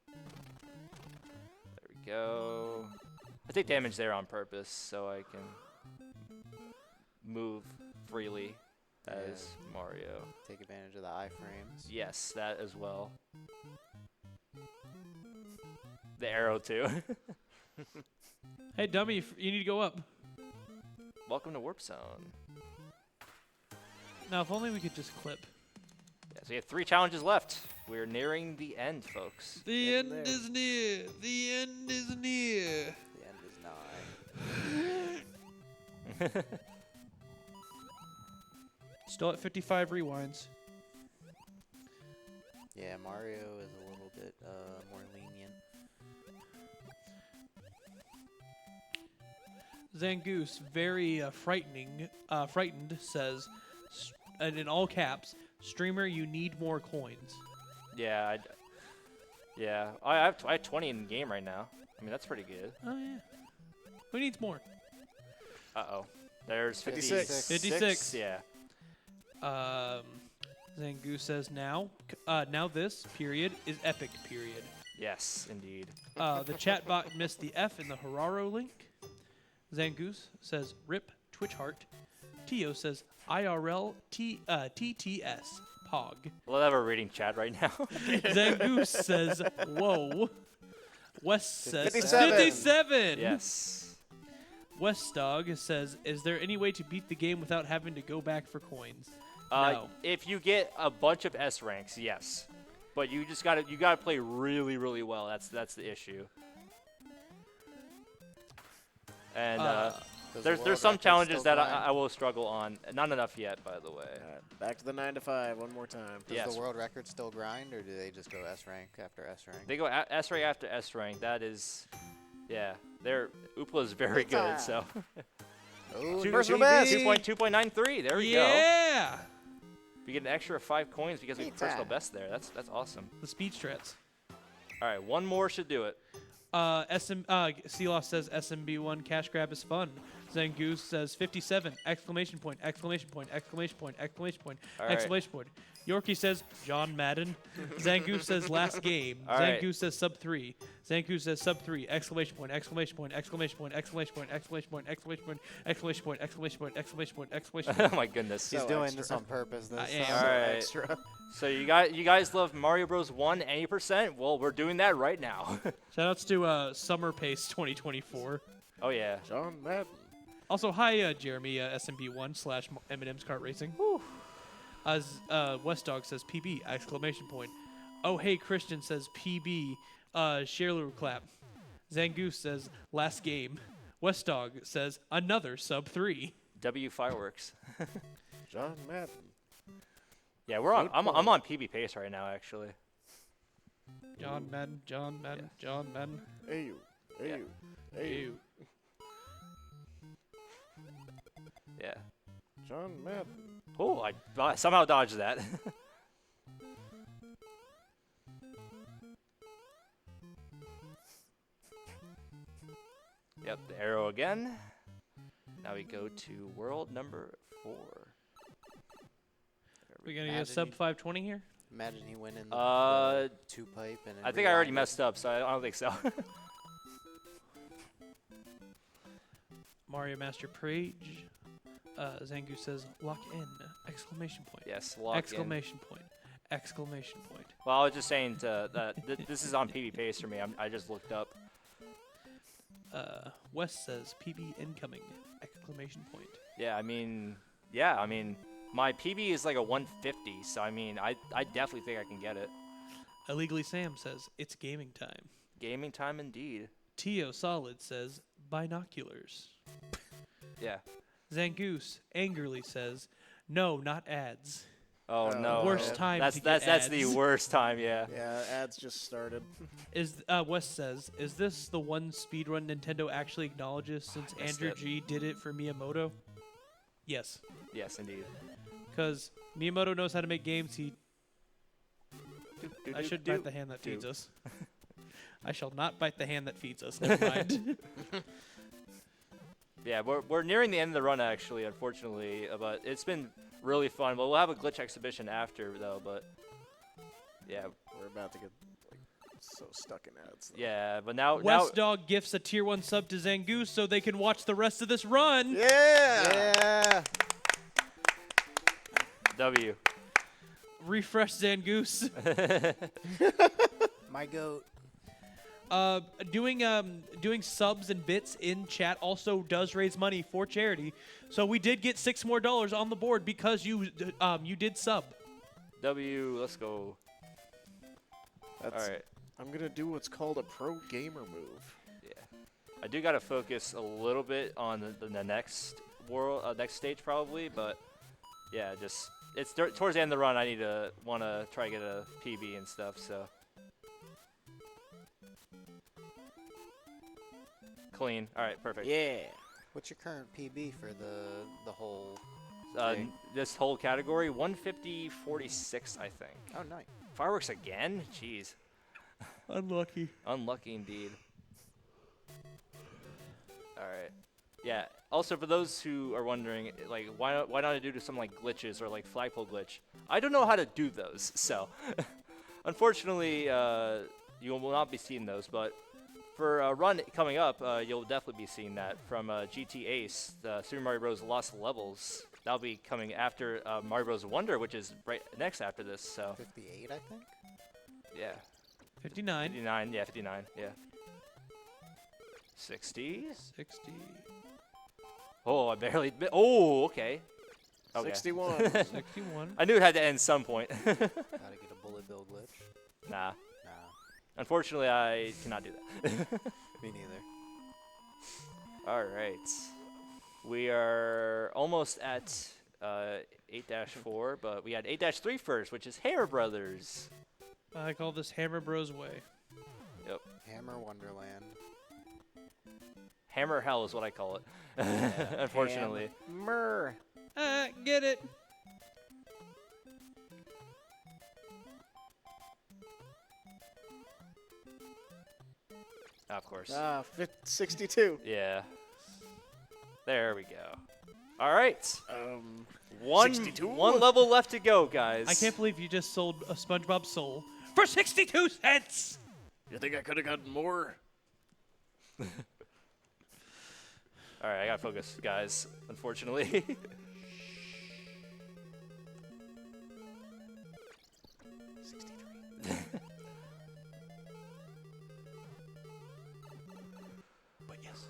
There we go. I take damage there on purpose so I can move freely as Mario. Take advantage of the iframes. Yes, that as well. The arrow too. Hey, dummy, you need to go up. Welcome to Warp Zone. Now, if only we could just clip. Yeah, so we have 3 challenges left. We're nearing the end, folks. The Getting end there. is near. The end is near. The end is nigh. Still at 55 rewinds. Yeah, Mario is a little bit more lenient. Zangoose, very frightened, says, and in all caps, streamer, you need more coins. Yeah, I have 20 in the game right now. I mean, that's pretty good. Oh, yeah. Who needs more? Uh-oh. There's 56. 56. Yeah. Zangoose says, now this, period, is epic, period. Yes, indeed. The chat bot missed the F in the Hararo link. Zangoose says, rip, Twitch heart. Tio says, IRL, TTS, Pog. Love that we're reading chat right now. Zangoose says, whoa. West says, 57. 57. Yes. Westdog says, is there any way to beat the game without having to go back for coins? Uh, No. If you get a bunch of S ranks, yes. But you gotta play really, really well. That's the issue. And Does the there's world some record challenges still that grind? I will struggle on. Not enough yet, by the way. Alright, back to the 9 to 5 one more time. Does Yes. the world record still grind, or do they just go S rank after S rank? They go S rank after S rank. That is, yeah. Oopla is very good. So Oh, Two- personal two- best. 2.93. There we go. Yeah. We get an extra 5 coins because we Pizza. personal best there. That's awesome. The speed strats. All right, one more should do it. Sealoff says SMB1 cash grab is fun. Zangoose says 57! Exclamation point! Exclamation point! Exclamation point! Exclamation point! All right. Exclamation point! Yorkie says John Madden. Zangoose says last game. All right. Zangoose says sub 3. Zangoose says sub 3! Exclamation point! Exclamation point! Exclamation point! Exclamation point! Exclamation point! Exclamation point! Exclamation point! Exclamation point! Exclamation point! Exclamation point! Oh my goodness. He's So doing extra. this on purpose. This yeah. time. All right. Extra. So you guys love Mario Bros. 1 any %? Well, we're doing that right now. Shoutouts to Summer Pace 2024. Oh yeah. John Madden. Also, hi, Jeremy, SMB1 / Eminem's Kart Racing. As Westdog says PB! Exclamation point. Oh, hey, Christian says PB! Sherler clap. Zangoose says last game. Westdog says another sub 3. W fireworks. John Madden. Yeah, we're on. Good I'm point. on PB pace right now, actually. John Madden, John Madden, John Madden. Hey you. Hey Yeah. you. Hey you. Ew. Yeah. John Madden. Oh, I somehow dodged that. Yep, the arrow again. Now we go to world number 4. We gonna get a Imagine sub you- 520 here? Imagine he went in Uh, the 2-pipe and I think I already rewinded. messed up, so I don't think so. Mario Master Prage. Zangu says, lock in! Exclamation point. Yes, lock in. Exclamation point. Exclamation point. Well, I was just saying that this is on PB pace for me. I just looked up. Wes says, PB incoming! Exclamation point. Yeah, I mean, my PB is like a 150, so I mean, I definitely think I can get it. Illegally Sam says, it's gaming time. Gaming time indeed. Tio Solid says, binoculars. Yeah. Zangoose angrily says, no, not ads. Oh Oh, no. Worst yeah. time That's to get that's the ads. worst time. Yeah. Yeah, ads just started. Wes says, is this the one speedrun Nintendo actually acknowledges since missed Andrew it. G did it for Miyamoto? Yes. Yes, indeed. Because Miyamoto knows how to make games. I should bite the hand that do. feeds us. I shall not bite the hand that feeds us. Never mind. Yeah, we're nearing the end of the run actually, unfortunately, but it's been really fun. Well, we'll have a glitch exhibition after though, but yeah, We're about to get like so stuck in ads. though. yeah. But now West Dog gifts a tier 1 sub to Zangoose so they can watch the rest of this run. Yeah. Yeah! W. Refresh Zangoose. My goat. Doing subs and bits in chat also does raise money for charity. So we did get $6 more on the board because you did sub. W. Let's go. That's, All right. I'm gonna do what's called a pro gamer move. Yeah. I do gotta focus a little bit on the next next stage probably, but yeah, just it's towards the end of the run. I wanna try to get a PB and stuff. So. Clean. All right, perfect. Yeah. What's your current PB for the whole thing? This whole category, 150.46, I think. Oh, nice. Fireworks again? Jeez. Unlucky. Unlucky indeed. All right. Yeah. Also, for those who are wondering, like, why not do some like glitches or like flagpole glitch? I don't know how to do those, so unfortunately, you will not be seeing those. But for a run coming up, you'll definitely be seeing that from GT Ace, the Super Mario Bros. Lost Levels. That'll be coming after Mario Bros. Wonder, which is right next after this. So 58, I think? yeah. 59. 59, yeah, 59, yeah. 60? 60. Oh, I barely. Oh, okay. Okay. 61. 61. I knew it had to end some point. Gotta get a bullet bill glitch. Nah. Nah, Unfortunately, I cannot do that. me neither. All right. We are almost at 8-4, but we had 8-3 first, which is Hammer Brothers. I call this Hammer Bros way. Yep. Hammer Wonderland. Hammer Hell is what I call it. Unfortunately. Hammer. Get it. Of course. 62. Yeah. There we go. All right. 62? One level left to go, guys. I can't believe you just sold a SpongeBob soul for 62 cents. You think I could have gotten more? All right, I gotta focus, guys. Unfortunately. But yes.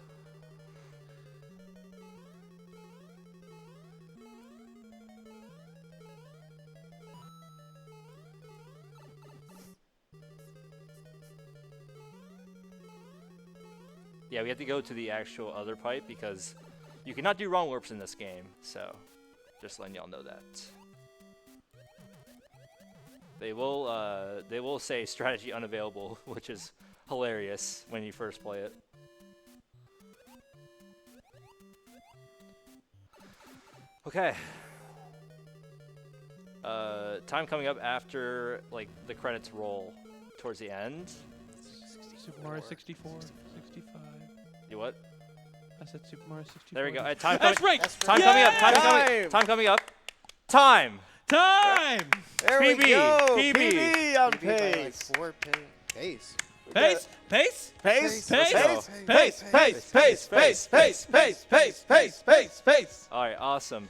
Yeah, we have to go to the actual other pipe because you cannot do wrong warps in this game. So, just letting y'all know that. They will say strategy unavailable, which is hilarious when you first play it. Okay. Time coming up after like the credits roll towards the end. Super Mario 64, 65. You what? I said Super Mario 64. There we go. Time That's coming. right. That's Time right. coming up. Time coming. Time. Time coming up. Time. Time. There we PB, go. PB. PB on PB by like pace. 4 pace. Pace. Pace. Pace. Pace. Pace. Pace. Pace. Pace. Pace. Pace. Pace. Pace. Pace. Pace. All right. Awesome.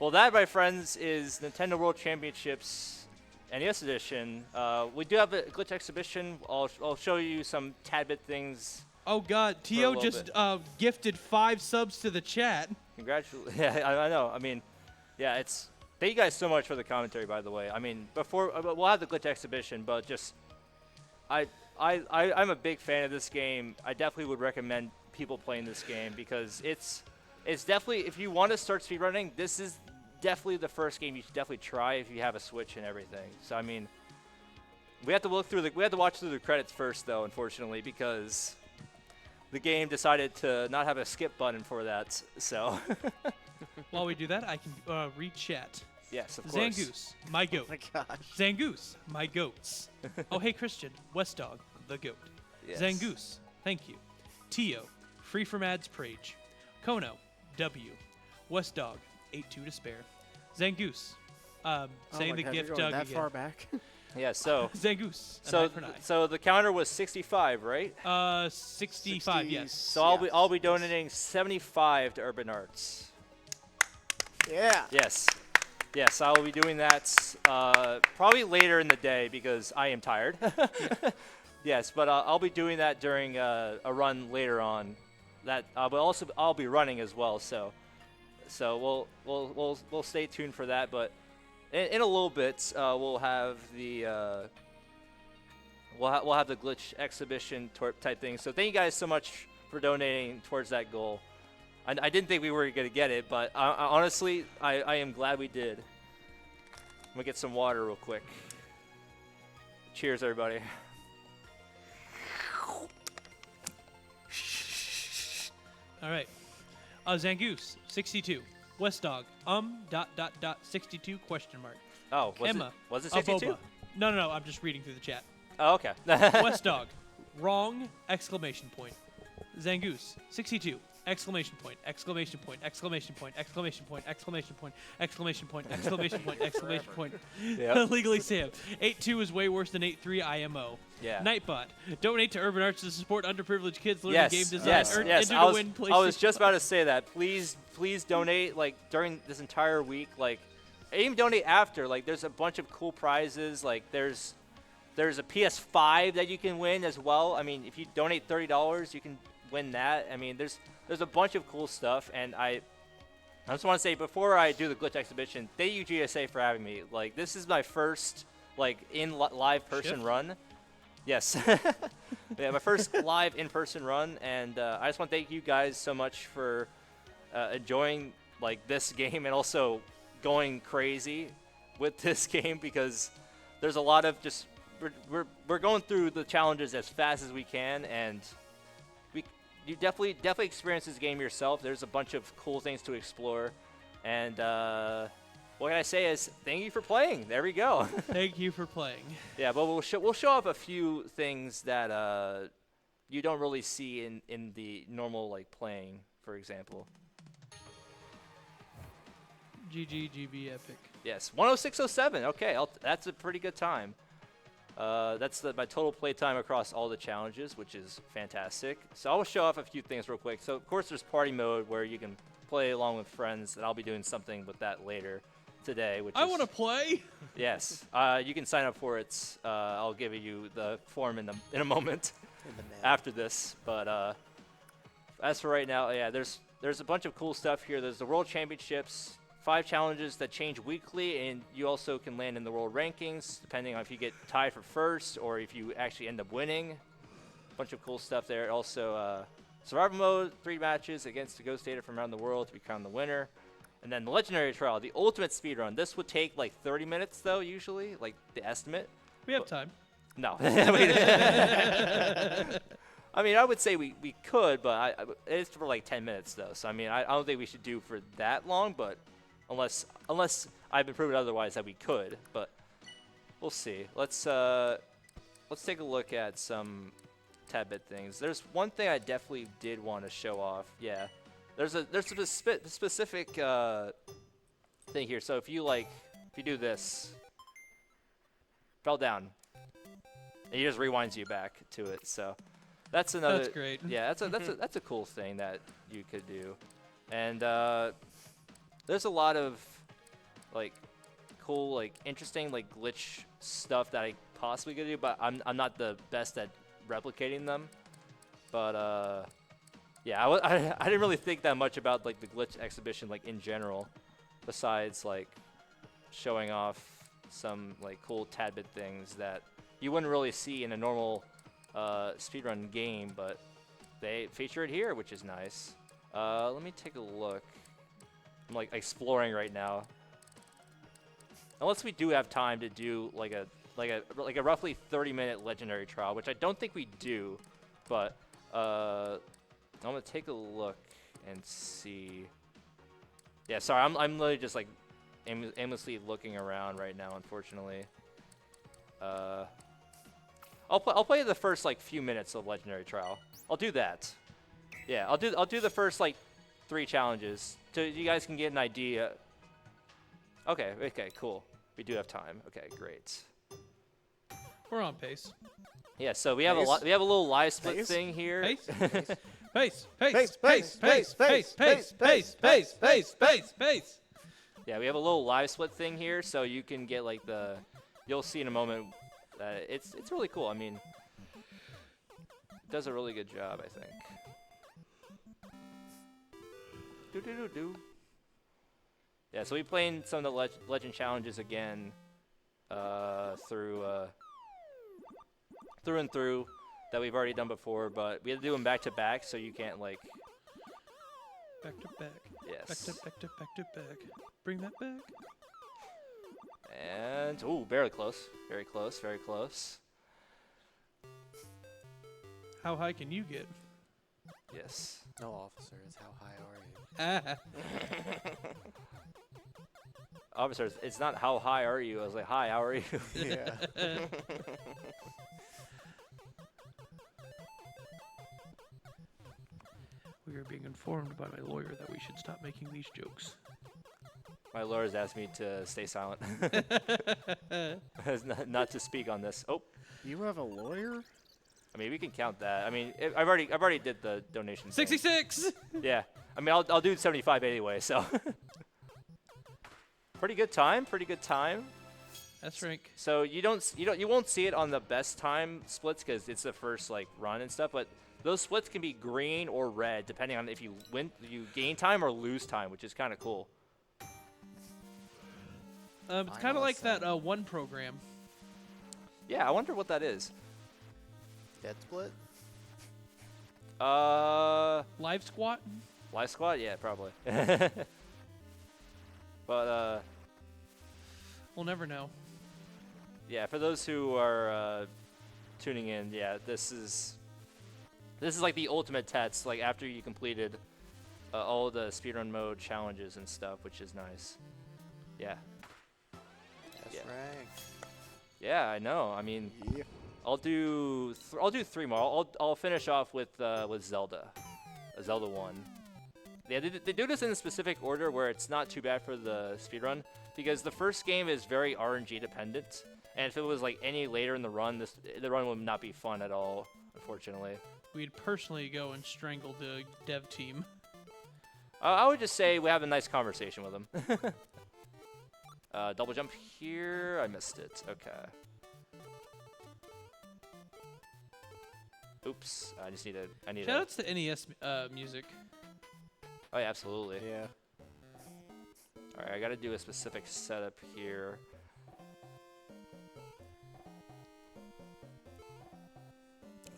Well, that, my friends, is Nintendo World Championships NES Edition. We do have a glitch exhibition. I'll show you some tad bit things. Oh God, a Tio little just gifted 5 subs to the chat. Congratulations. Yeah, I know. I mean, yeah, it's. Thank you guys so much for the commentary, by the way. I mean, before we'll have the glitch exhibition, but just, I'm a big fan of this game. I definitely would recommend people playing this game because it's definitely, if you want to start speedrunning, this is definitely the first game you should definitely try if you have a Switch and everything. So I mean, we have to watch through the credits first, though, unfortunately, because the game decided to not have a skip button for that. So. While we do that, I can read chat. Yes, of course. Zangoose, my goat. Oh my gosh. Zangoose, my goats. Oh, hey, Christian, West Dog, the goat. Yes. Zangoose, thank you. Tio, free from ads, Prage. Kono, W. West Dog, 8-2 to spare. Zangoose, saying the gift Doug that again. far back. Yeah, so Zangoose, so the counter was 65, right? 65, yes. So I'll be donating 75 to Urban Arts. Yeah. Yes. Yes, I will be doing that probably later in the day because I am tired. Yes, but I'll be doing that during a run later on. That but I'll be running as well. So we'll stay tuned for that. But in a little bit we'll have the we'll have the glitch exhibition type thing. So thank you guys so much for donating towards that goal. I didn't think we were going to get it, but honestly, I am glad we did. I'm going to get some water real quick. Cheers, everybody. All right. Zangoose, 62. West Dog, ... 62 question mark. Oh, Emma, was it 62? Aboba. No, I'm just reading through the chat. Oh, okay. West Dog, wrong, exclamation point. Zangoose, 62, exclamation point, exclamation point, exclamation point, exclamation point, exclamation point, exclamation point, exclamation point, exclamation point. Yep. Legally Sam, 8-2 is way worse than 8-3 IMO. Yeah. Nightbot, donate to Urban Arts to support underprivileged kids learning game design. Earn Yes. enter I to win was just PlayStation about to say that. Please donate like during this entire week. Like, even donate after. Like, there's a bunch of cool prizes. Like, there's a PS5 that you can win as well. I mean, if you donate $30, you can win that. I mean, there's a bunch of cool stuff, and I just want to say before I do the glitch exhibition, thank you GSA for having me. Like, this is my first like live person Shift? run. Yes. Yeah, my first live in-person run, and I just want to thank you guys so much for enjoying like this game and also going crazy with this game, because there's a lot of just we're going through the challenges as fast as we can, and you definitely experience this game yourself. There's a bunch of cool things to explore, and what can I say is thank you for playing. There we go. Thank you for playing. Yeah, but we'll show off a few things that you don't really see in the normal like playing, for example. GG, GB, epic. Yes, 106.07. Okay, that's a pretty good time. That's my total play time across all the challenges, which is fantastic. So I'll show off a few things real quick. So of course there's party mode where you can play along with friends, and I'll be doing something with that later today. I want to play. Yes, you can sign up for it. I'll give you the form in a moment after this. But as for right now, yeah, there's a bunch of cool stuff here. There's the World Championships. 5 challenges that change weekly, and you also can land in the world rankings depending on if you get tied for first or if you actually end up winning. A bunch of cool stuff there. Also, survival mode, 3 matches against the ghost data from around the world to become the winner. And then the legendary trial, the ultimate speedrun. This would take like 30 minutes though, usually, like the estimate. We have time. No. I mean, I would say we could, but it's for like 10 minutes though. So I mean, I don't think we should do for that long, but unless I've been proven otherwise that we could, but we'll see. Let's take a look at some tad-bit things. There's one thing I definitely did want to show off. Yeah, there's a specific thing here. So if you do this, fell down, and he just rewinds you back to it. So that's another. That's great. Yeah, that's a cool thing that you could do, and there's a lot of cool, interesting, glitch stuff that I possibly could do, but I'm not the best at replicating them. But yeah, I didn't really think that much about the glitch exhibition in general, besides showing off some cool tad-bit things that you wouldn't really see in a normal speedrun game, but they feature it here, which is nice. Let me take a look. I'm exploring right now. Unless we do have time to do a roughly 30-minute legendary trial, which I don't think we do, but I'm gonna take a look and see. Yeah, sorry, I'm literally just aimlessly looking around right now, unfortunately. I'll play the first few minutes of legendary trial. I'll do that. Yeah, I'll do the first 3 challenges so you guys can get an idea. Okay, cool. We do have time. Okay, great. We're on pace. Yeah, so we have a little live split thing here. Pace. Pace. Pace. Pace. Pace. Pace. Pace. Pace. Pace. Pace. Pace. Pace. Yeah, we have a little live split thing here, so you can get you'll see in a moment that it's really cool. I mean, it does a really good job, I think. Yeah, so we playing some of the legend challenges again through and through that we've already done before, but we had to do them back to back, so you can't Back to back. Yes. Back to back. Bring that back. And ooh, very close, very close, very close. How high can you get? Yes. No, officer, it's how high are you? Officers, it's not how high are you. I was like, hi, how are you? Yeah. We are being informed by my lawyer that we should stop making these jokes. My lawyers asked me to stay silent, not to speak on this. Oh, You have a lawyer? I mean, we can count that. I mean, I've already did the donation. thing. 66. Yeah, I mean, I'll do 75 anyway. So, pretty good time. Pretty good time. That's rank. So you won't see it on the best time splits because it's the first run and stuff. But those splits can be green or red depending on if you gain time or lose time, which is kind of cool. It's kind of like that one program. Yeah, I wonder what that is. Dead split? Live squat. Live squad? Yeah, probably. But We'll never know. yeah, for those who are tuning in, yeah, this is like the ultimate test. After you completed all the speedrun mode challenges and stuff, which is nice. Yeah. That's Yeah. rank. Yeah, I know. I mean, Yeah. I'll do 3 more. I'll finish off with Zelda, Zelda 1. Yeah, they do this in a specific order where it's not too bad for the speedrun because the first game is very RNG dependent, and if it was any later in the run, the run would not be fun at all, unfortunately. We'd personally go and strangle the dev team. I would just say we have a nice conversation with them. Double jump here. I missed it. Okay. Oops. I need Shoutouts to NES music. Oh yeah, absolutely. Yeah. All right, I got to do a specific setup here.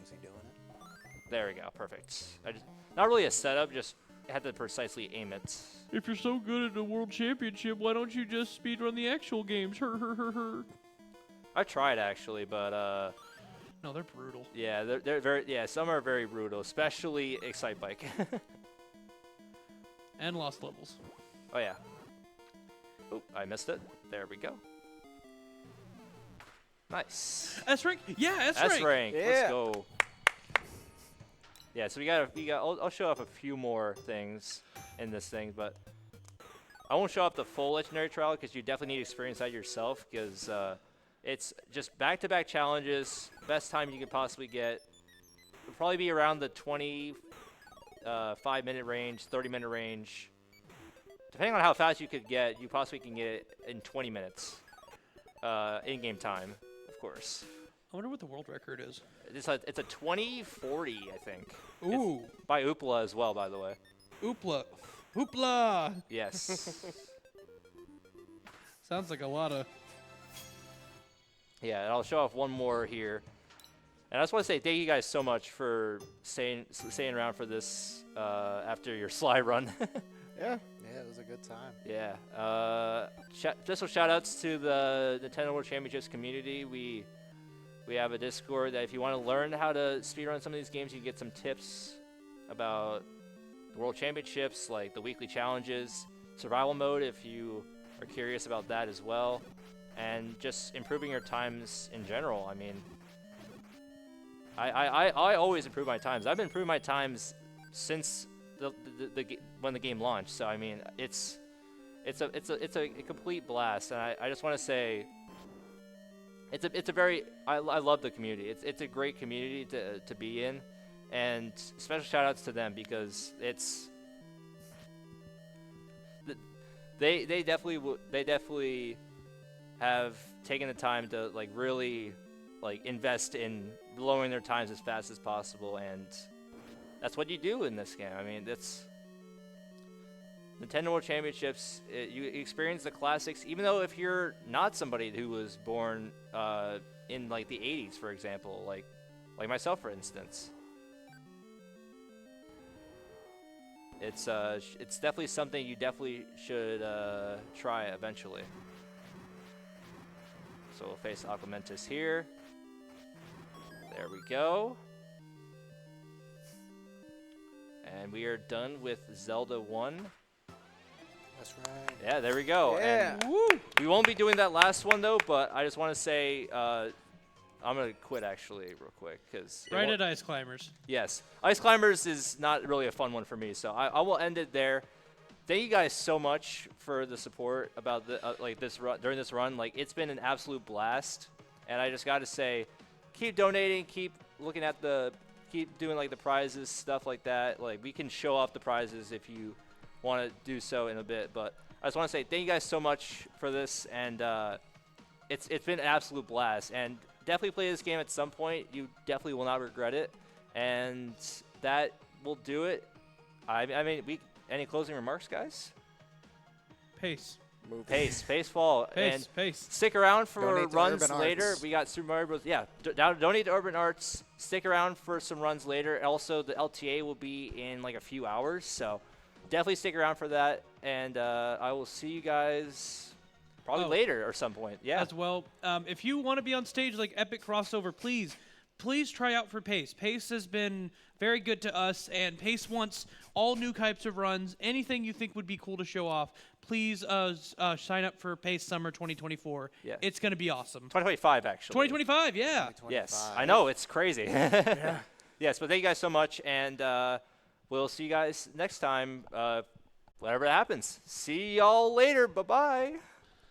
Is he doing it? There we go. Perfect. Not really a setup, just had to precisely aim it. If you're so good at the world championship, why don't you just speedrun the actual games? I tried actually, but No, they're brutal. yeah, they're very some are very brutal, especially Excite Bike. And lost levels. Oh yeah. I missed it. There we go. Nice. S rank? Yeah, S rank. S rank. Yeah. Let's go. Yeah, so we got. I'll show off a few more things in this thing, but I won't show off the full legendary trial because you definitely need to experience that yourself. Because it's just back-to-back challenges. Best time you could possibly get. It'll probably be around the 25-minute range, 30-minute range. Depending on how fast you could get, you possibly can get it in 20 minutes in-game time, of course. I wonder what the world record is. It's a 2040, I think. Ooh. It's by Oopla as well, by the way. Oopla. Hoopla. Yes. Sounds like a lot of... Yeah, and I'll show off one more here. And I just want to say thank you guys so much for staying around for this after your Sly run. Yeah. Yeah, it was a good time. Yeah. Just some shout-outs to the Nintendo World Championships community. We have a Discord that if you want to learn how to speedrun some of these games, you can get some tips about the World Championships, like the weekly challenges, survival mode if you are curious about that as well, and just improving your times in general. I mean, I always improve my times. I've been improving my times since when the game launched. So I mean, it's a complete blast, and I just want to say it's a very I love the community. It's a great community to be in, and special shout outs to them because they definitely have taken the time to like really like invest in lowering their times as fast as possible, and that's what you do in this game. I mean, that's Nintendo World Championships. You experience the classics, even though if you're not somebody who was born in like the 80s, for example, like myself, for instance. It's definitely something you definitely should try eventually. So we'll face Aquamentus here. There we go. And we are done with Zelda 1. That's right. Yeah, there we go. Yeah. And we won't be doing that last one, though, but I just want to say I'm going to quit, actually, real quick. Right at Ice Climbers. Yes. Ice Climbers is not really a fun one for me, so I will end it there. Thank you guys so much for the support about the this run, during this run. Like, it's been an absolute blast, and I just got to say, keep donating, keep looking at keep doing like the prizes, stuff like that. Like, we can show off the prizes if you want to do so in a bit, but I just want to say thank you guys so much for this, and it's been an absolute blast, and definitely play this game at some point. You definitely will not regret it, and that will do it. I mean, any closing remarks, guys? Pace. Pace fall. Pace, And pace. stick around for Donate to runs Urban later. Arts. We got Super Mario Bros. Yeah, donate to Urban Arts. Stick around for some runs later. Also, the LTA will be in like a few hours, so definitely stick around for that. And I will see you guys probably later or some point. Yeah. As well, if you want to be on stage like epiccr0ss0ver, please try out for Pace. Pace has been very good to us, and Pace wants all new types of runs. Anything you think would be cool to show off, please sign up for Pace Summer 2024. Yeah. It's going to be awesome. 2025, actually. 2025, yeah. 2025. Yes. I know. It's crazy. Yeah. Yes, but thank you guys so much, and we'll see you guys next time, whatever happens. See y'all later. Bye-bye.